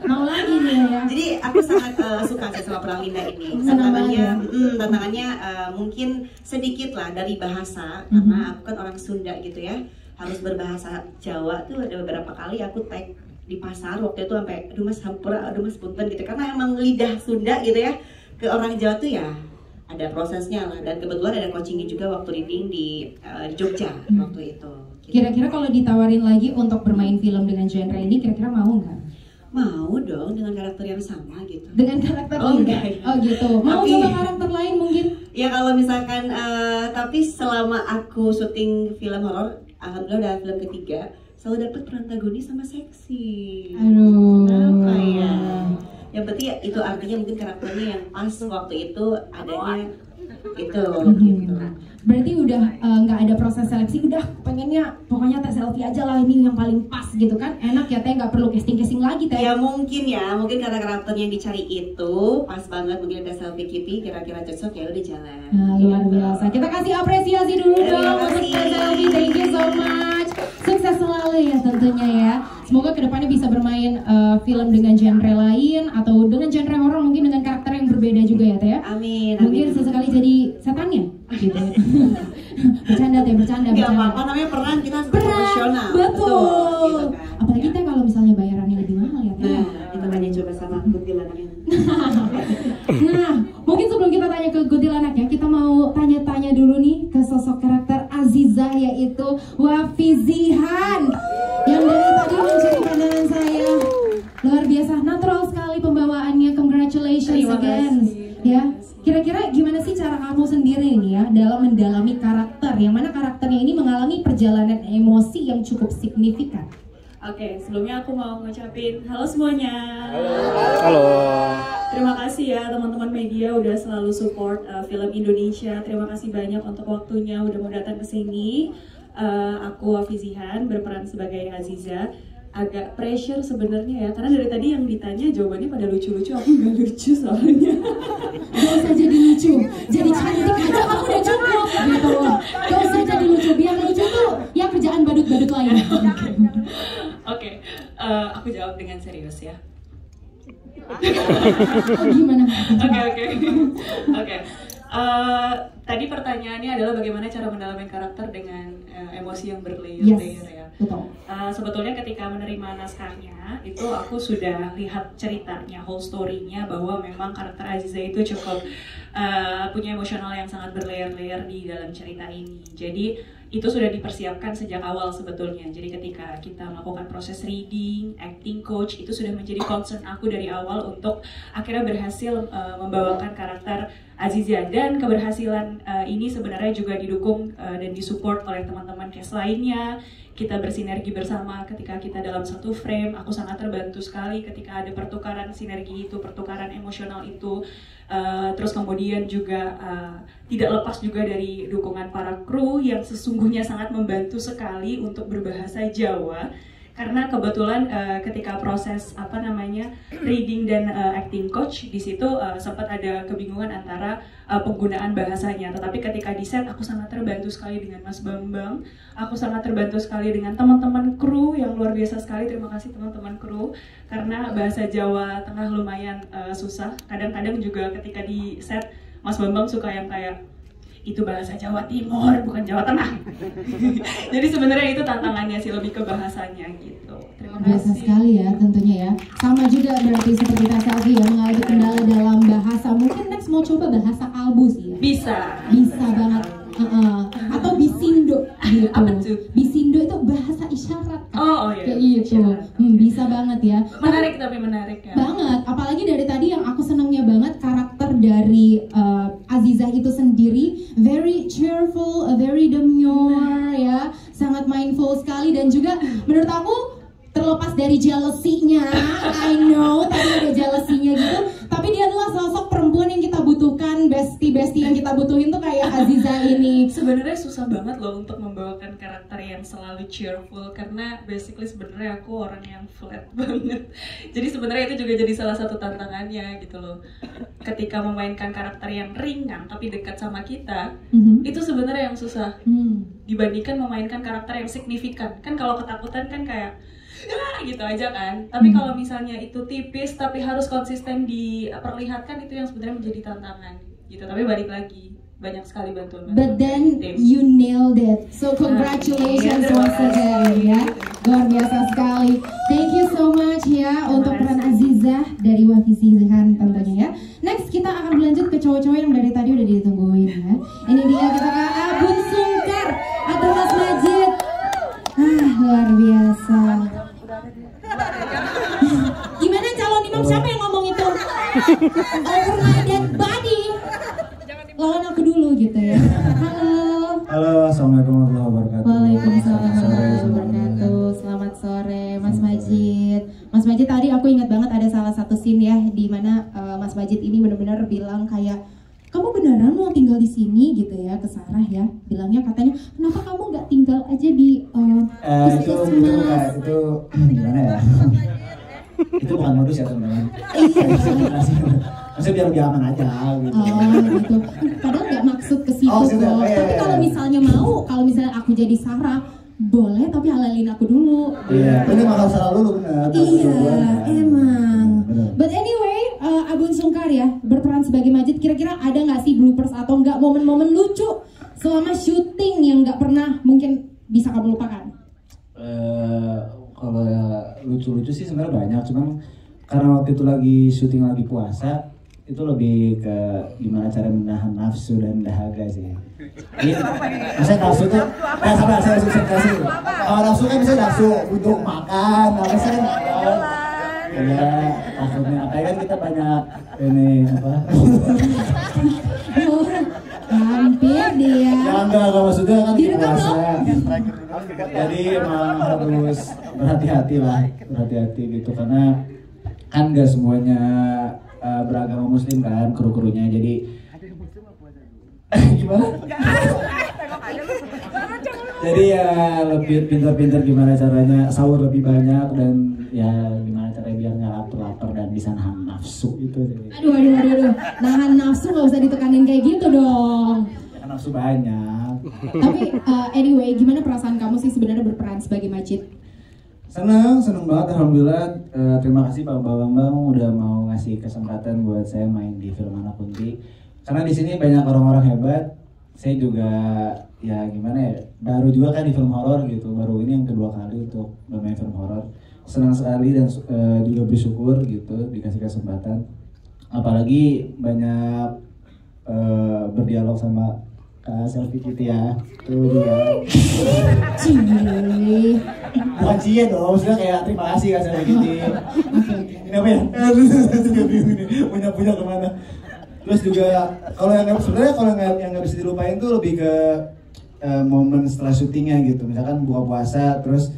Mau lagi nih ya. Jadi aku sangat suka sih sama peran Linda ini. Tantangannya mungkin sedikit lah dari bahasa karena aku kan orang Sunda gitu ya. Harus berbahasa Jawa tuh ada beberapa kali aku tag di pasar waktu itu sampai aduh mas hampura, aduh mas punten gitu karena emang lidah Sunda gitu ya ke orang Jawa tuh ya ada prosesnya lah dan kebetulan ada coachingnya juga waktu reading di Jogja waktu itu Kira-kira kalau ditawarin lagi untuk bermain film dengan genre ini, kira-kira mau nggak? Mau dong, dengan karakter yang sama gitu. Dengan karakter enggak. Oh gitu. Mau Tapi, coba karakter lain mungkin? Ya kalau misalkan, tapi selama aku syuting film horor, alhamdulillah udah film ketiga, selalu dapet peran antagonis sama seksi. Aduh. Kenapa ya? Yang penting ya, itu artinya mungkin karakternya yang pas waktu itu adanya itu. Gitu. Berarti udah nggak ada proses seleksi, udah pengennya pokoknya teh selfie aja lah, ini yang paling pas gitu kan, enak ya teh, nggak perlu casting lagi teh. Ya mungkin karena karakter yang dicari itu pas banget, mungkin ada selfie Kitty kira-kira cocok, ya udah jalan. Nah, luar biasa. Kita kasih apresiasi dulu dong untuk selfie. Thank you so much. Sukses selalu ya tentunya ya. Semoga kedepannya bisa bermain film dengan genre lain atau dengan genre horor, mungkin dengan karakter yang berbeda juga ya teh ya. Amin. Mungkin sesekali jadi setannya gitu. Bercanda teh, bercanda. Gak apa-apa, namanya peran, kita profesional. Betul. Gitu kan. Apalagi teh kalau misalnya bayarannya lebih mahal ya teh. Nah, kita tanya coba sama kuntilanaknya. Nah, mungkin sebelum kita tanya ke kuntilanak ya, kita mau tanya-tanya dulu nih ke sosok karakter Azizah, yaitu Wafi Zihan, yang dari tadi mencuri pandangan saya. Luar biasa, natural sekali pembawaannya. Congratulations again. Ya, kira-kira gimana sih cara kamu sendiri nih ya dalam mendalami karakter, yang mana karakternya ini mengalami perjalanan emosi yang cukup signifikan? Oke, sebelumnya aku mau ngucapin halo semuanya. Halo. Terima kasih ya teman-teman media udah selalu support film Indonesia. Terima kasih banyak untuk waktunya udah mau datang ke sini. Aku Wafi Zihan berperan sebagai Aziza. Agak pressure sebenarnya ya, karena dari tadi yang ditanya jawabannya pada lucu-lucu, aku nggak lucu soalnya. Gak usah jadi lucu, jadi cantik aja kamu udah cukup gitu. Gak usah jadi lucu, biar lucu tuh ya kerjaan badut-badut lain. Oke, aku jawab dengan serius ya. Gimana? Oke. Tadi pertanyaannya adalah bagaimana cara mendalami karakter dengan emosi yang berlayer-layer ya. Betul. Sebetulnya ketika menerima naskahnya itu aku sudah lihat ceritanya, whole story-nya, bahwa memang karakter Aziza itu cukup punya emosional yang sangat berlayer-layer di dalam cerita ini. Jadi itu sudah dipersiapkan sejak awal sebetulnya. Jadi ketika kita melakukan proses reading, acting coach, itu sudah menjadi concern aku dari awal untuk akhirnya berhasil membawakan karakter Aziza. Dan keberhasilan ini sebenarnya juga didukung dan disupport oleh teman-teman cast lainnya. Kita bersinergi bersama ketika kita dalam satu frame. Aku sangat terbantu sekali ketika ada pertukaran sinergi itu, pertukaran emosional itu. Terus kemudian juga tidak lepas juga dari dukungan para kru yang sesungguhnya sangat membantu sekali untuk berbahasa Jawa. Karena kebetulan ketika proses reading dan acting coach di situ sempat ada kebingungan antara penggunaan bahasanya. Tetapi ketika di set aku sangat terbantu sekali dengan Mas Bambang, aku sangat terbantu sekali dengan teman-teman kru yang luar biasa sekali. Terima kasih teman-teman kru, karena bahasa Jawa Tengah lumayan susah. Kadang-kadang juga ketika di set Mas Bambang suka yang kayak itu bahasa Jawa Timur bukan Jawa Tengah. Jadi sebenarnya itu tantangannya sih, lebih ke bahasanya gitu. Terima kasih. Biasa sekali ya tentunya ya. Sama juga berarti seperti Kak Selvi ya, mengalami kendala dalam bahasa. Mungkin next mau coba bahasa kalbu sih ya. Bisa banget. Atau bisindo gitu. Apa tuh? Bisindo itu bahasa isyarat kan? Oh iya. Kayak gitu. Bisa banget ya. Menarik tapi menarik ya. Banget. Apalagi dari tadi yang aku senangnya banget karakter dari Azizah itu sendiri, very cheerful, very demure ya, sangat mindful sekali. Dan juga menurut aku terlepas dari jealousy-nya, I know tadi ada jealousy-nya gitu, tapi dia adalah sosok perempuan yang kita butuhkan, bestie yang kita butuhin tuh kayak Azizah ini. Sebenarnya susah banget loh untuk membawakan karakter yang selalu cheerful, karena basically sebenarnya aku orang yang flat banget. Jadi sebenarnya itu juga jadi salah satu tantangannya gitu loh. Ketika memainkan karakter yang ringan tapi dekat sama kita, itu sebenarnya yang susah dibandingkan memainkan karakter yang signifikan. Kan kalau ketakutan kan kayak gitu aja kan. Tapi kalau misalnya itu tipis tapi harus konsisten diperlihatkan, itu yang sebenarnya menjadi tantangan gitu. Tapi balik lagi, banyak sekali bantuan. But then you nailed it. So congratulations once again ya. Luar biasa sekali. Thank you so much ya untuk peran Azizah dari Wafi Zihan tentunya ya. Next kita akan berlanjut ke cowok-cowok yang dari tadi udah ditungguin ya. Ini dia, kita ke Abun Sungkar atau Mas Majid. luar biasa. Gimana calon imam, siapa yang ngomong itu? Over my dead body. Lawan aku dulu gitu ya. Halo. Halo, assalamualaikum warahmatullahi wabarakatuh. Waalaikumsalam warahmatullahi wabarakatuh. Selamat sore Mas Majid. Mas Majid, tadi aku ingat banget ada salah satu scene ya, di mana Mas Majid ini benar-benar bilang kayak, kamu beneran mau tinggal di sini gitu ya, ke Sarah ya. Bilangnya katanya, kenapa kamu nggak tinggal aja di itu gimana ya? Itu bukan modus ya teman-teman. Maksudnya biar lebih aman aja gitu. Oh gitu. Padahal nggak maksud ke situ kok. Tapi kalau misalnya mau, kalau misalnya aku jadi Sarah, boleh tapi halalin aku dulu. Iya, ini bakal salah dulu benar. Iya, emang. But anyway, Abun Sungkar ya, berperan sebagai Majid. Kira-kira ada nggak sih bloopers atau nggak momen-momen lucu selama syuting yang nggak pernah mungkin bisa kamu lupakan? Kalau lucu-lucu sih sebenarnya banyak, cuman karena waktu itu lagi syuting lagi puasa, itu lebih ke gimana cara menahan nafsu dan dahaga sih. Ini, maksudnya nafsu tuh, sabar saya kasih. Kalau nafsu kan bisa nafsu untuk makan, apa sih? Ya, maksudnya apa kan kita banyak ini apa? Hampir dia. Ya enggak maksudnya kan puasa. Jadi emang harus berhati-hati lah, berhati-hati gitu karena kan nggak semuanya beragama muslim kan kru-krunya, jadi gimana? Jadi ya lebih pintar-pintar gimana caranya sahur lebih banyak dan ya gimana caranya biar nggak lapar-lapar dan bisa nahan nafsu itu. Aduh. Nahan nafsu nggak usah ditekanin kayak gitu dong. Ya, nafsu banyak. Tapi anyway, gimana perasaan kamu sih sebenarnya berperan sebagai Majid? Seneng banget, alhamdulillah. Terima kasih Pak Bambang udah mau ngasih kesempatan buat saya main di film Anak Kunti. Karena di sini banyak orang-orang hebat. Saya juga ya gimana ya, baru juga kan di film horor gitu. Baru ini yang kedua kali untuk bermain film horor. Senang sekali dan juga bersyukur gitu dikasih kesempatan. Apalagi banyak berdialog sama Kak Selfie Kitty ya. Tuh juga. Bukan cie dong, maksudnya kayak terima kasih Kak Selfie Kitty. Ini apa ya? Punya kemana? Terus juga kalau yang sebenarnya kalau yang nggak bisa dilupain tuh lebih ke momen setelah syutingnya gitu. Misalkan buka puasa terus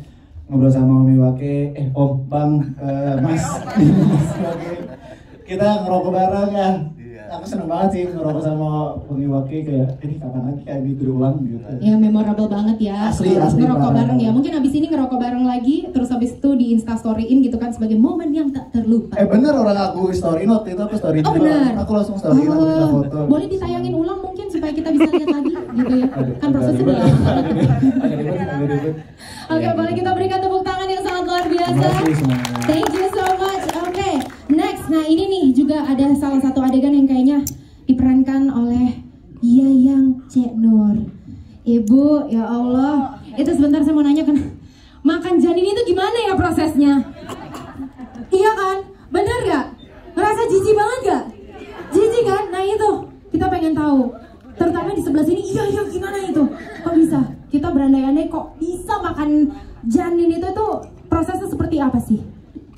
ngobrol sama Om Iwake, Om Bang, Mas Iwake. Kita ngerokok bareng ya. Aku seneng banget sih ngerokok sama Om Iwake, kayak ini kapan lagi kayak gitu berulang gitu. Ya memorable banget ya. Asli ngerokok banget. bareng ya. Mungkin abis ini ngerokok bareng lagi, terus abis itu di Instastoryin gitu kan sebagai momen yang tak terlupa. Bener orang aku story waktu itu aku story. Oh benar. Aku langsung story aku bisa foto. Boleh ditayangin ulang mungkin supaya kita bisa lihat lagi gitu ya. Kan prosesnya udah lama. Oke, boleh kita berikan tepuk tangan yang sangat luar biasa. Thank you so much. Oke, next. Nah ini nih juga ada salah satu adegan yang kayaknya diperankan oleh Yayang Cek Nur. Ibu, ya Allah. Itu sebentar saya mau nanya kan, makan janin itu gimana ya prosesnya? Iya kan? Bener gak? Ngerasa jijik banget gak? Jijik kan? Nah itu, kita pengen tahu. Terutama di sebelah sini, iya gimana itu? Kok bisa? Kita berandai-andai kok bisa makan janin itu tuh prosesnya seperti apa sih?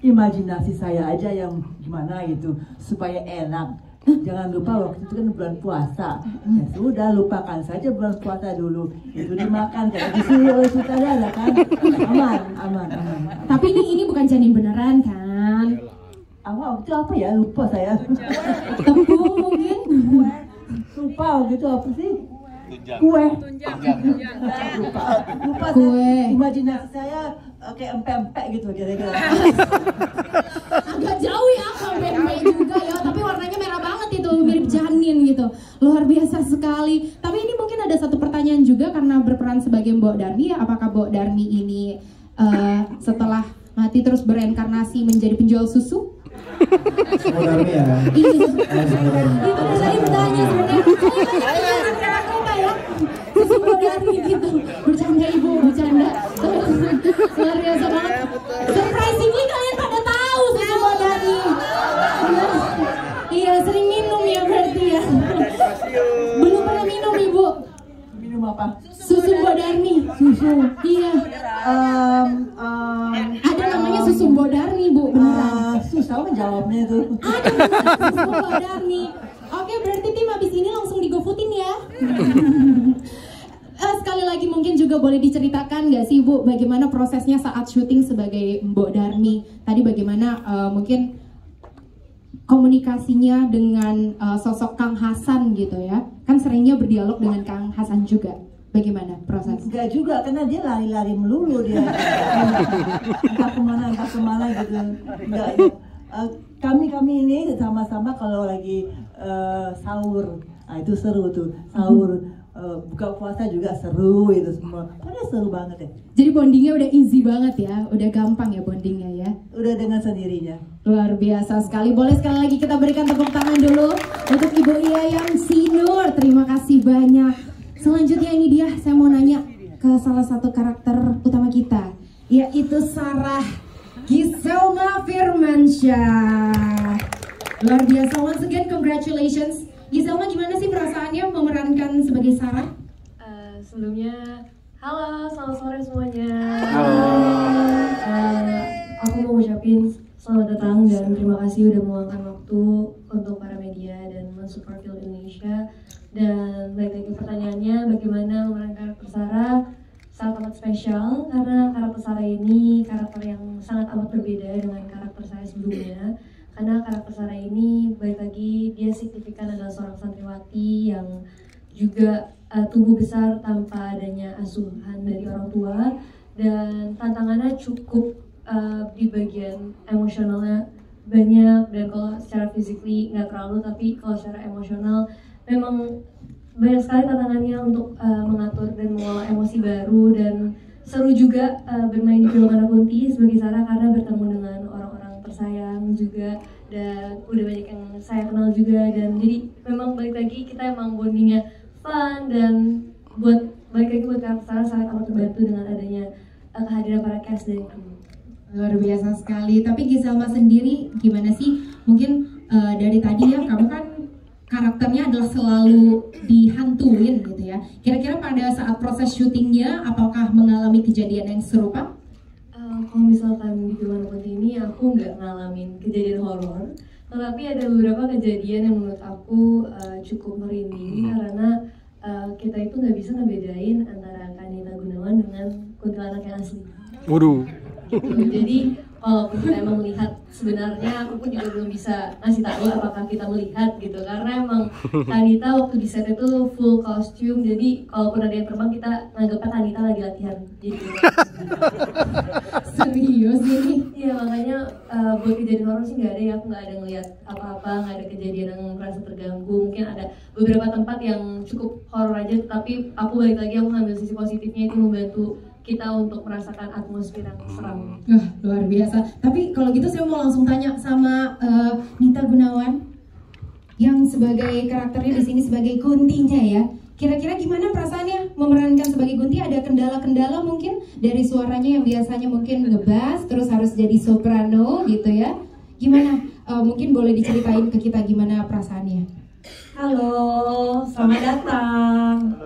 Imajinasi saya aja yang gimana gitu supaya enak. Jangan lupa waktu itu kan bulan puasa. Ya sudah, lupakan saja bulan puasa dulu. Itu dimakan kayak disuruh oleh sutradara kan. Aman. Tapi ini bukan janin beneran kan? Awal itu apa ya? Lupa saya. Tepung mungkin? Lupa gitu apa sih? Kue. Lupa kue. Imajinasi saya kayak empek-empek gitu kira-kira. Agak jauh ya empek-empek juga ya, tapi warnanya merah banget itu, mirip janin gitu. Luar biasa sekali. Tapi ini mungkin ada satu pertanyaan juga karena berperan sebagai Mbok Darmi ya, apakah Mbok Darmi ini setelah mati terus bereinkarnasi menjadi penjual susu? Mbok Darmi ya? Iya. Itu tadi bertanya sebenarnya. Susu Mbok Darmi gitu. Bercanda ibu, bercanda. Luar biasa banget. Surprisingly kalian pada tahu susu Mbok Darmi. Iya, sering minum ya berarti ya. Belum pernah minum ibu. Minum apa? Susu Mbok Darmi. Susu. Iya. Ada namanya susu Bodarni, Bu, beneran. Susah menjawabnya itu. Ada susu Bodarni. Oke, berarti tim abis ini langsung digofoodin ya. Sekali lagi mungkin juga boleh diceritakan nggak sih, Bu, bagaimana prosesnya saat syuting sebagai Mbok Darmi? Tadi bagaimana mungkin komunikasinya dengan sosok Kang Hasan gitu ya? Kan seringnya berdialog dengan Kang Hasan juga. Bagaimana proses? Enggak juga, karena dia lari-lari melulu dia. entah kemana gitu. Enggak. Kami ini sama-sama kalau lagi sahur, nah itu seru tuh sahur. Buka puasa juga seru itu semua. Pada seru banget ya. Jadi bondingnya udah easy banget ya, udah gampang ya bondingnya ya. Udah dengan sendirinya. Luar biasa sekali. Boleh sekali lagi kita berikan tepuk tangan dulu untuk Ibu Iyayang Sinur. Terima kasih banyak. Selanjutnya ini dia, saya mau nanya ke salah satu karakter utama kita, yaitu Sarah Giselma Firmansyah. Luar biasa, once again congratulations. Giselma, gimana sih perasaannya memerankan sebagai Sarah? Sebelumnya, halo, selamat sore semuanya. Halo. Aku mau ucapin selamat datang dan terima kasih udah meluangkan waktu untuk para media dan mensupport film Indonesia. Dan balik lagi pertanyaannya, bagaimana memerankan karakter Sarah? Sangat amat spesial karena karakter Sarah ini karakter yang sangat amat berbeda dengan karakter saya sebelumnya. Karena karakter Sarah ini, balik lagi, dia signifikan adalah seorang santriwati yang juga tumbuh besar tanpa adanya asuhan dari orang tua. Dan tantangannya cukup di bagian emosionalnya banyak. Dan kalau secara physically nggak terlalu, tapi kalau secara emosional memang banyak sekali tantangannya untuk mengatur dan mengolah emosi baru. Dan seru juga bermain di film Anak Kunti sebagai Sarah karena bertemu dengan orang-orang tersayang juga dan udah banyak yang saya kenal juga. Dan jadi memang balik lagi kita emang bondingnya fun dan balik lagi buat karakter Sarah sangat amat terbantu dengan adanya kehadiran para cast dan kru. Luar biasa sekali. Tapi Giselma sendiri gimana sih? Mungkin dari tadi ya kamu kan karakternya adalah selalu dihantuin gitu ya. Kira-kira pada saat proses syutingnya apakah mengalami kejadian yang serupa? Kalau misalkan di film Anak Kunti ini aku nggak ngalamin kejadian horor, tetapi ada beberapa kejadian yang menurut aku cukup merinding karena kita itu nggak bisa ngebedain antara Kanita Gunawan dengan kuntilanak yang asli. Waduh. Jadi walaupun kita emang melihat, sebenarnya aku pun juga belum bisa ngasih tahu apakah kita melihat gitu, karena emang Kanita waktu di set itu full kostum, jadi kalaupun ada yang terbang kita nganggapnya Kanita lagi latihan. Jadi serius ini? Iya, makanya buat kejadian horor sih nggak ada ya, aku nggak ada ngelihat apa-apa, nggak ada kejadian yang merasa terganggu. Mungkin ada beberapa tempat yang cukup horor aja, tapi aku balik lagi aku ngambil sisi positifnya, itu membantu kita untuk merasakan atmosfer yang seram. Luar biasa. Tapi kalau gitu saya mau langsung tanya sama Nita Gunawan yang sebagai karakternya di sini sebagai Kuntinya ya. Kira-kira gimana perasaannya memerankan sebagai Kunti? Ada kendala-kendala mungkin dari suaranya yang biasanya mungkin ngebass terus harus jadi soprano gitu ya. Gimana? Mungkin boleh diceritain ke kita gimana perasaannya? Halo, selamat datang.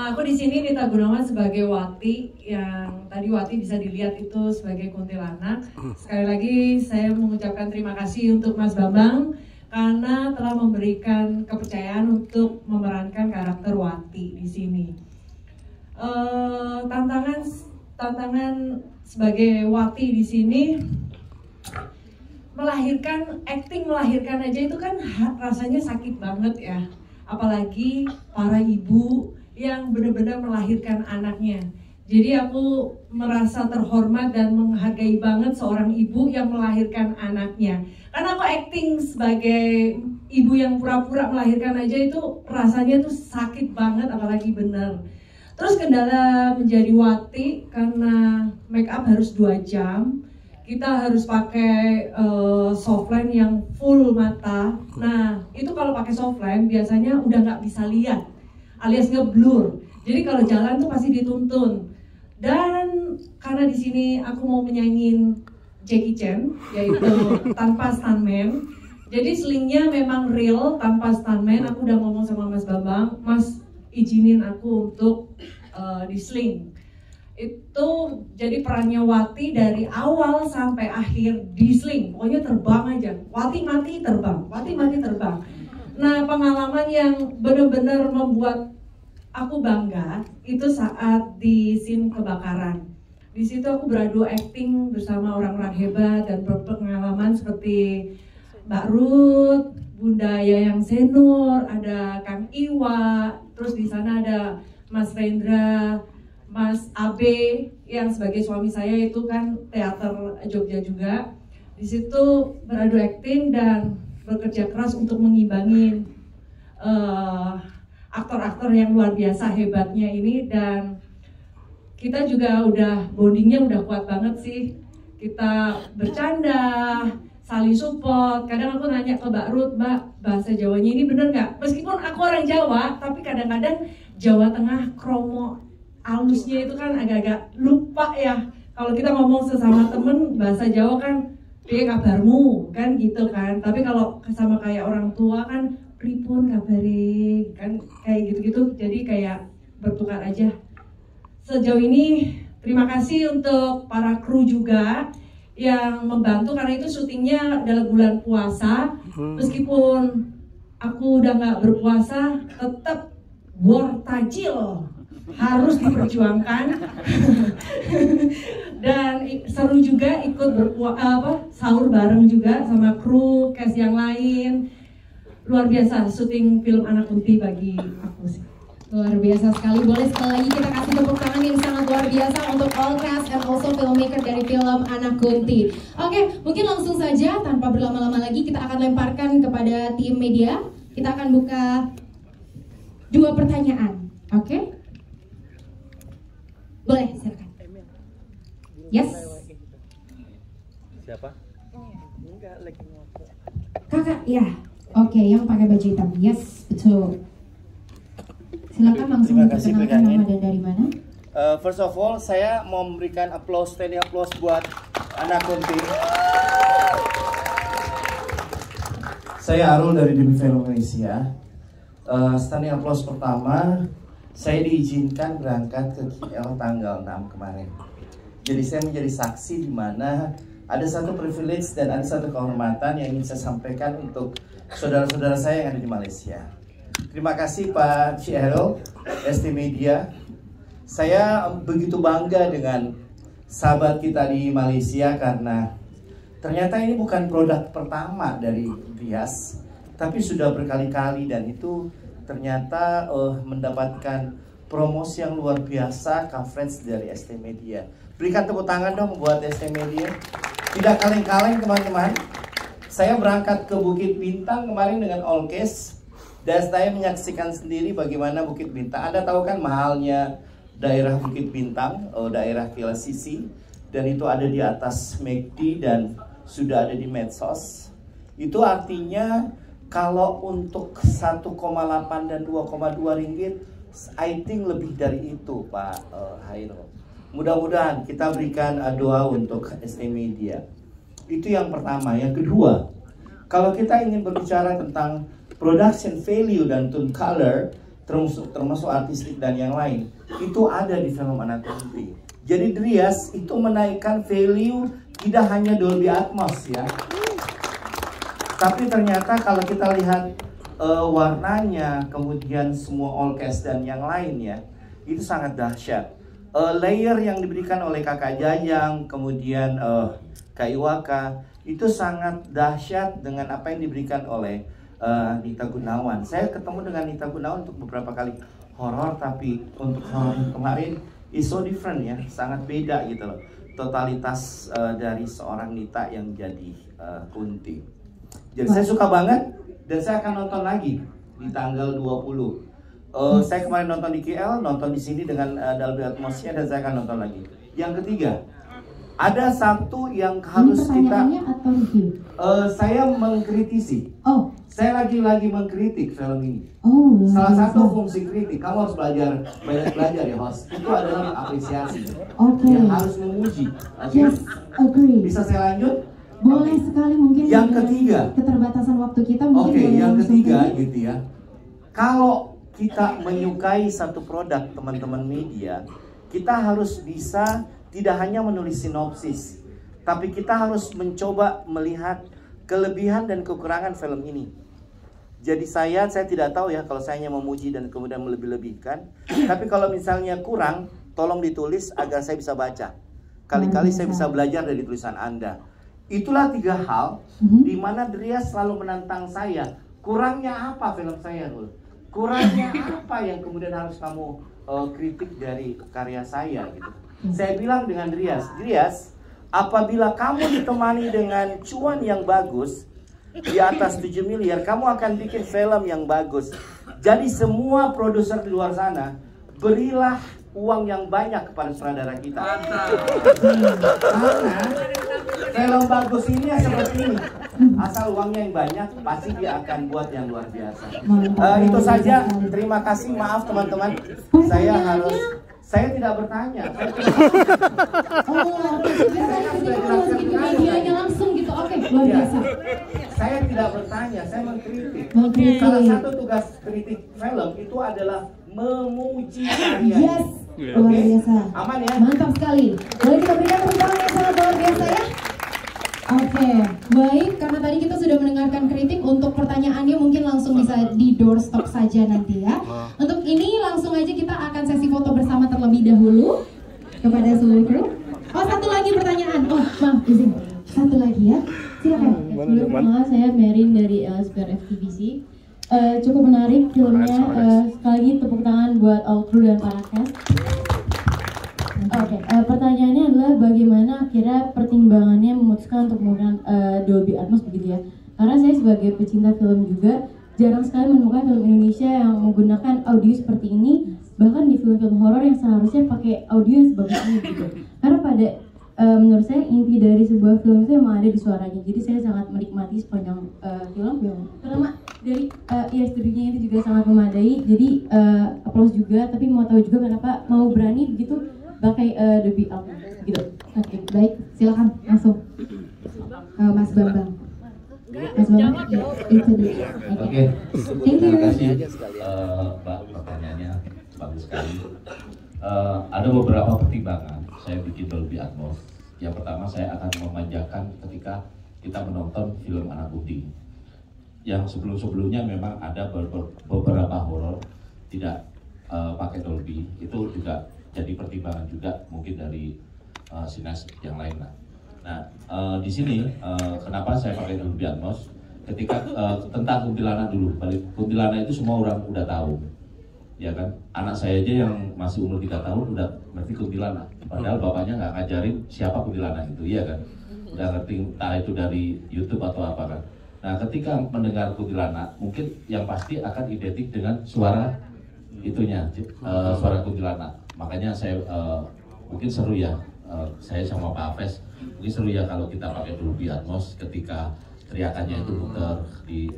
Aku di sini Nita Gunawan sebagai Wati, yang tadi Wati bisa dilihat itu sebagai kuntilanak. Sekali lagi saya mengucapkan terima kasih untuk Mas Bambang karena telah memberikan kepercayaan untuk memerankan karakter Wati di sini. Tantangan sebagai Wati di sini melahirkan aja itu kan rasanya sakit banget ya. Apalagi para ibu yang benar-benar melahirkan anaknya. Jadi aku merasa terhormat dan menghargai banget seorang ibu yang melahirkan anaknya. Karena aku acting sebagai ibu yang pura-pura melahirkan aja itu rasanya tuh sakit banget, apalagi bener. Terus kendala menjadi Wati karena make up harus 2 jam. Kita harus pakai softline yang full mata. Nah itu kalau pakai softline biasanya udah nggak bisa lihat, alias ngeblur. Jadi kalau jalan tuh pasti dituntun. Dan karena di sini aku mau menyanyiin Jackie Chan, yaitu tanpa stuntman. Jadi slingnya memang real tanpa stuntman. Aku udah ngomong sama Mas Bambang, Mas izinin aku untuk di sling. itu jadi perannya Wati dari awal sampai akhir di Sling, pokoknya terbang aja, Wati mati terbang, Wati mati terbang. Nah, pengalaman yang benar-benar membuat aku bangga itu saat di scene kebakaran. Di situ aku beradu acting bersama orang-orang hebat dan berpengalaman seperti Mbak Ruth, Bunda Yayang Senur, ada Kang Iwa, terus di sana ada Mas Rendra, Mas Abe yang sebagai suami saya itu kan teater Jogja juga. Di situ beradu acting dan bekerja keras untuk mengimbangi aktor-aktor yang luar biasa hebatnya ini, dan kita juga udah bondingnya udah kuat banget sih. Kita bercanda, saling support. Kadang aku nanya ke Mbak Ruth, Mbak, bahasa Jawanya ini bener nggak? Meskipun aku orang Jawa, tapi kadang-kadang Jawa Tengah kromo halusnya itu kan agak-agak lupa ya. Kalau kita ngomong sesama temen bahasa Jawa kan, dia kabarmu kan gitu kan. Tapi kalau sama kayak orang tua kan, pripun kabare kan, kayak gitu-gitu. Jadi kayak bertukar aja. Sejauh ini terima kasih untuk para kru juga yang membantu, karena itu syutingnya adalah bulan puasa. Meskipun aku udah nggak berpuasa, tetap war tajil harus diperjuangkan. Dan seru juga ikut sahur bareng juga sama kru, cast yang lain. Luar biasa syuting film Anak Kunti bagi aku sih. Luar biasa sekali. Boleh sekali lagi kita kasih tepuk tangan yang sangat luar biasa untuk all cast and also filmmaker dari film Anak Kunti. Oke, mungkin langsung saja tanpa berlama-lama lagi kita akan lemparkan kepada tim media. Kita akan buka 2 pertanyaan. Oke? Boleh, silakan. Yes. Siapa? Kakak, ya. Oke, yang pakai baju hitam. Yes, betul. Silakan langsung memperkenalkan nama dan dari mana. First of all, saya mau memberikan standing applause buat Anak Kunti. Saya Arul dari Demi Film Indonesia. Standing applause pertama, saya diizinkan berangkat ke KL tanggal 6 kemarin. Jadi saya menjadi saksi di mana ada satu privilege dan ada satu kehormatan yang ingin saya sampaikan untuk saudara-saudara saya yang ada di Malaysia. Terima kasih Pak Cielo, ST Media. Saya begitu bangga dengan sahabat kita di Malaysia karena ternyata ini bukan produk pertama dari Rias, tapi sudah berkali-kali dan itu ternyata mendapatkan promosi yang luar biasa, coverage dari ST Media. Berikan tepuk tangan dong buat ST Media. Tidak kaleng-kaleng teman-teman. Saya berangkat ke Bukit Bintang kemarin dengan all case dan saya menyaksikan sendiri bagaimana Bukit Bintang. Anda tahu kan mahalnya daerah Bukit Bintang, daerah KLCC, dan itu ada di atas McD dan sudah ada di medsos. Itu artinya kalau untuk 1,8 dan 2,2 ringgit, I think lebih dari itu Pak Hairul. Mudah-mudahan kita berikan doa untuk ST Media. Itu yang pertama. Yang kedua, kalau kita ingin berbicara tentang production value dan tone color, termasuk artistik dan yang lain, itu ada di film Anak Kunti. Jadi Rias itu menaikkan value tidak hanya Dolby Atmos ya, tapi ternyata kalau kita lihat warnanya, kemudian semua all cast dan yang lainnya, itu sangat dahsyat. Layer yang diberikan oleh Kakak Jajang, kemudian Kak Iwaka, itu sangat dahsyat dengan apa yang diberikan oleh Nita Gunawan. Saya ketemu dengan Nita Gunawan untuk beberapa kali horor, tapi untuk horor kemarin is so different ya, sangat beda gitu loh. Totalitas dari seorang Nita yang jadi Kunti. Jadi saya suka banget dan saya akan nonton lagi di tanggal 20. Saya kemarin nonton di KL, nonton di sini dengan Dolby Atmosnya dan saya akan nonton lagi. Yang ketiga, ada satu yang harus kita. Saya mengkritisi. Oh. Saya lagi mengkritik film ini. Oh. Salah satu fungsi kritik, kamu harus banyak belajar ya host. Itu adalah apresiasi. Okay. Yang harus memuji. Okay? Yes, agree. Bisa saya lanjut? Boleh sekali mungkin. Yang ketiga. Keterbatasan waktu kita mungkin. Oke, yang ketiga gitu ya. Kalau kita menyukai satu produk teman-teman media, kita harus bisa tidak hanya menulis sinopsis, tapi kita harus mencoba melihat kelebihan dan kekurangan film ini. Jadi saya tidak tahu ya kalau saya hanya memuji dan kemudian melebih-lebihkan. Tapi kalau misalnya kurang, tolong ditulis agar saya bisa baca. Kali-kali saya bisa belajar dari tulisan Anda. Itulah 3 hal di mana Dria selalu menantang saya. Kurangnya apa film saya, Rul? Kurangnya apa yang kemudian harus kamu kritik dari karya saya gitu. Saya bilang dengan Drias, apabila kamu ditemani dengan cuan yang bagus di atas 7 miliar, kamu akan bikin film yang bagus. Jadi semua produser di luar sana, berilah uang yang banyak kepada sutradara kita. Karena film bagus ini ya seperti ini. Asal uangnya yang banyak, pasti dia akan buat yang luar biasa. Itu saja. Terima kasih. Maaf teman-teman. Saya tidak bertanya. Langsung gitu. Oke, luar biasa. Saya tidak bertanya, saya mengkritik. Salah satu tugas kritik film itu adalah memuji karya. Yes, luar biasa. Aman ya? Mantap sekali. Boleh kita berikan tepuk tangan yang sangat luar biasa ya? Oke, baik. Karena tadi kita sudah mendengarkan kritik, untuk pertanyaannya mungkin langsung bisa di doorstop saja nanti ya. Untuk ini langsung aja kita akan sesi foto bersama terlebih dahulu kepada seluruh kru. Oh, satu lagi pertanyaan. Oh, maaf, izin. Satu lagi ya. Silakan. Pertama, saya Merin dari Spare FTBC. Cukup menarik filmnya. Sekali lagi tepuk tangan buat all crew dan para cast. Oke, pertanyaannya adalah bagaimana akhirnya pertimbangannya memutuskan untuk menggunakan Dolby Atmos begitu ya? Karena saya sebagai pecinta film juga jarang sekali menemukan film Indonesia yang menggunakan audio seperti ini, bahkan di film-film horor yang seharusnya pakai audio yang sebagus ini gitu. Karena pada menurut saya inti dari sebuah film itu memang ada di suaranya. Jadi saya sangat menikmati sepanjang film. Terutama dari studionya itu juga sangat memadai. Jadi applause juga. Tapi mau tahu juga kenapa mau berani begitu pakai Dolby Atmos gitu. Oke, baik. Silakan langsung. Mas Bambang. Mas Bambang. Ya, itu dulu. Oke. Thank you. Terima kasih Mbak, pertanyaannya bagus sekali. Ada beberapa pertimbangan saya bikin Dolby Atmos. Yang pertama, saya akan memanjakan ketika kita menonton film anak putih. Yang sebelum-sebelumnya memang ada beberapa horor tidak pakai Dolby. Itu juga jadi pertimbangan juga mungkin dari sineas yang lain lah. Nah, di sini kenapa saya pakai Dolby Atmos? Ketika tentang kuntilanak dulu, kuntilanak itu semua orang udah tahu, ya kan? Anak saya aja yang masih umur 3 tahun udah ngerti kuntilanak, padahal bapaknya nggak ngajarin siapa kuntilanak itu, ya kan? Udah ngerti, entah itu dari YouTube atau apa kan? Nah, ketika mendengar kuntilanak, mungkin yang pasti akan identik dengan suara itunya, suara kuntilanak. Makanya saya mungkin seru ya, saya sama Pak Apes, mungkin seru ya kalau kita pakai Dolby Atmos ketika teriakannya itu muter di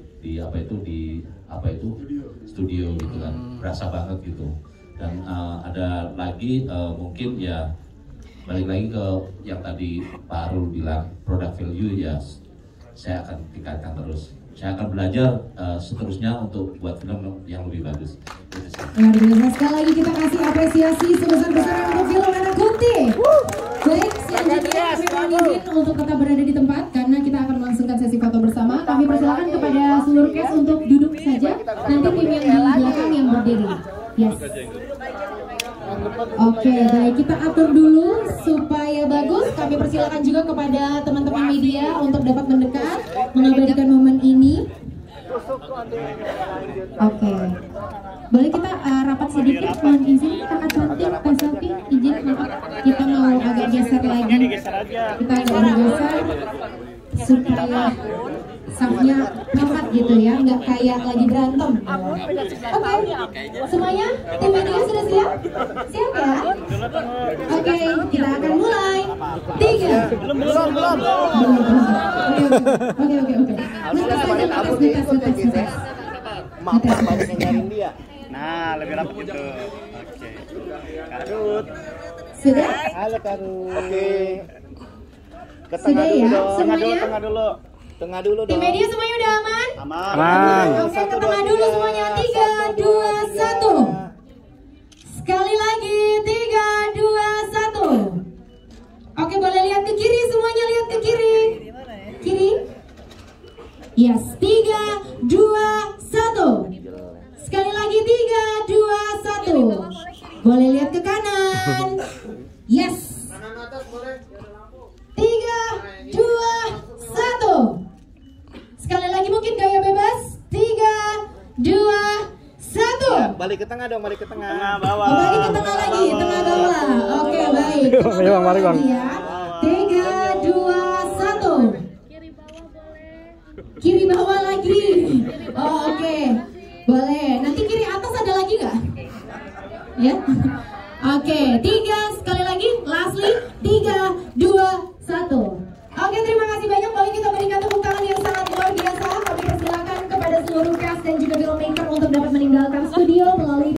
studio gitu kan, berasa banget gitu. Dan ada lagi mungkin ya balik lagi ke yang tadi Pak Arul bilang, product value ya saya akan tingkatkan terus. Saya akan belajar seterusnya untuk buat film yang lebih bagus. Luar biasa. Sekali lagi kita kasih apresiasi sebesar-besarnya untuk film Anak Kunti. Baik, selanjutnya kami mohon izin untuk tetap berada di tempat karena kita akan melangsungkan sesi foto bersama. Kami persilakan kepada seluruh cast untuk duduk saja. Nanti tim yang di belakang yang berdiri. Yes. Oke, baik, kita atur dulu supaya bagus. Kami persilakan juga kepada teman-teman media untuk dapat mendekat mengabadikan momen ini. Oke, boleh kita rapat sedikit, mohon izin kakak cantik, kak selfie, izin kita mau agak geser lagi. Kita agak bergeser supaya safnya rapat gitu ya, nggak kayak lagi berantem. Oke, semuanya tim media sudah siap? Siap ya? Oke, kita akan mulai. 3. Belum. Oke. Ngetes. Nah, lebih rapat gitu. Oke. Karut. Sudah? Halo Karut. Oke. Ke Sudah ya? Semuanya? Tengah dulu dong. Tim media semuanya udah aman? Aman. Oke, ke tengah dulu semuanya. 3, 2, 1. Sekali lagi. 3, 2, ke kiri. Kiri. Yes, 3, 2, 1. Sekali lagi 3, 2, 1. Boleh lihat ke kanan. Yes. 3, 2, 1. Sekali lagi mungkin gaya bebas. 3, 2, 1. Balik ke tengah dong, balik ke tengah. Bawah. Oh, balik ke tengah lagi, tengah bawah. Oke, baik. Ayo Bang, mari Bang. 3, 2, 1. Kiri bawah lagi. Oh, oke. Boleh. Nanti kiri atas ada lagi nggak? Ya. Oke, 3 sekali lagi. Lastly.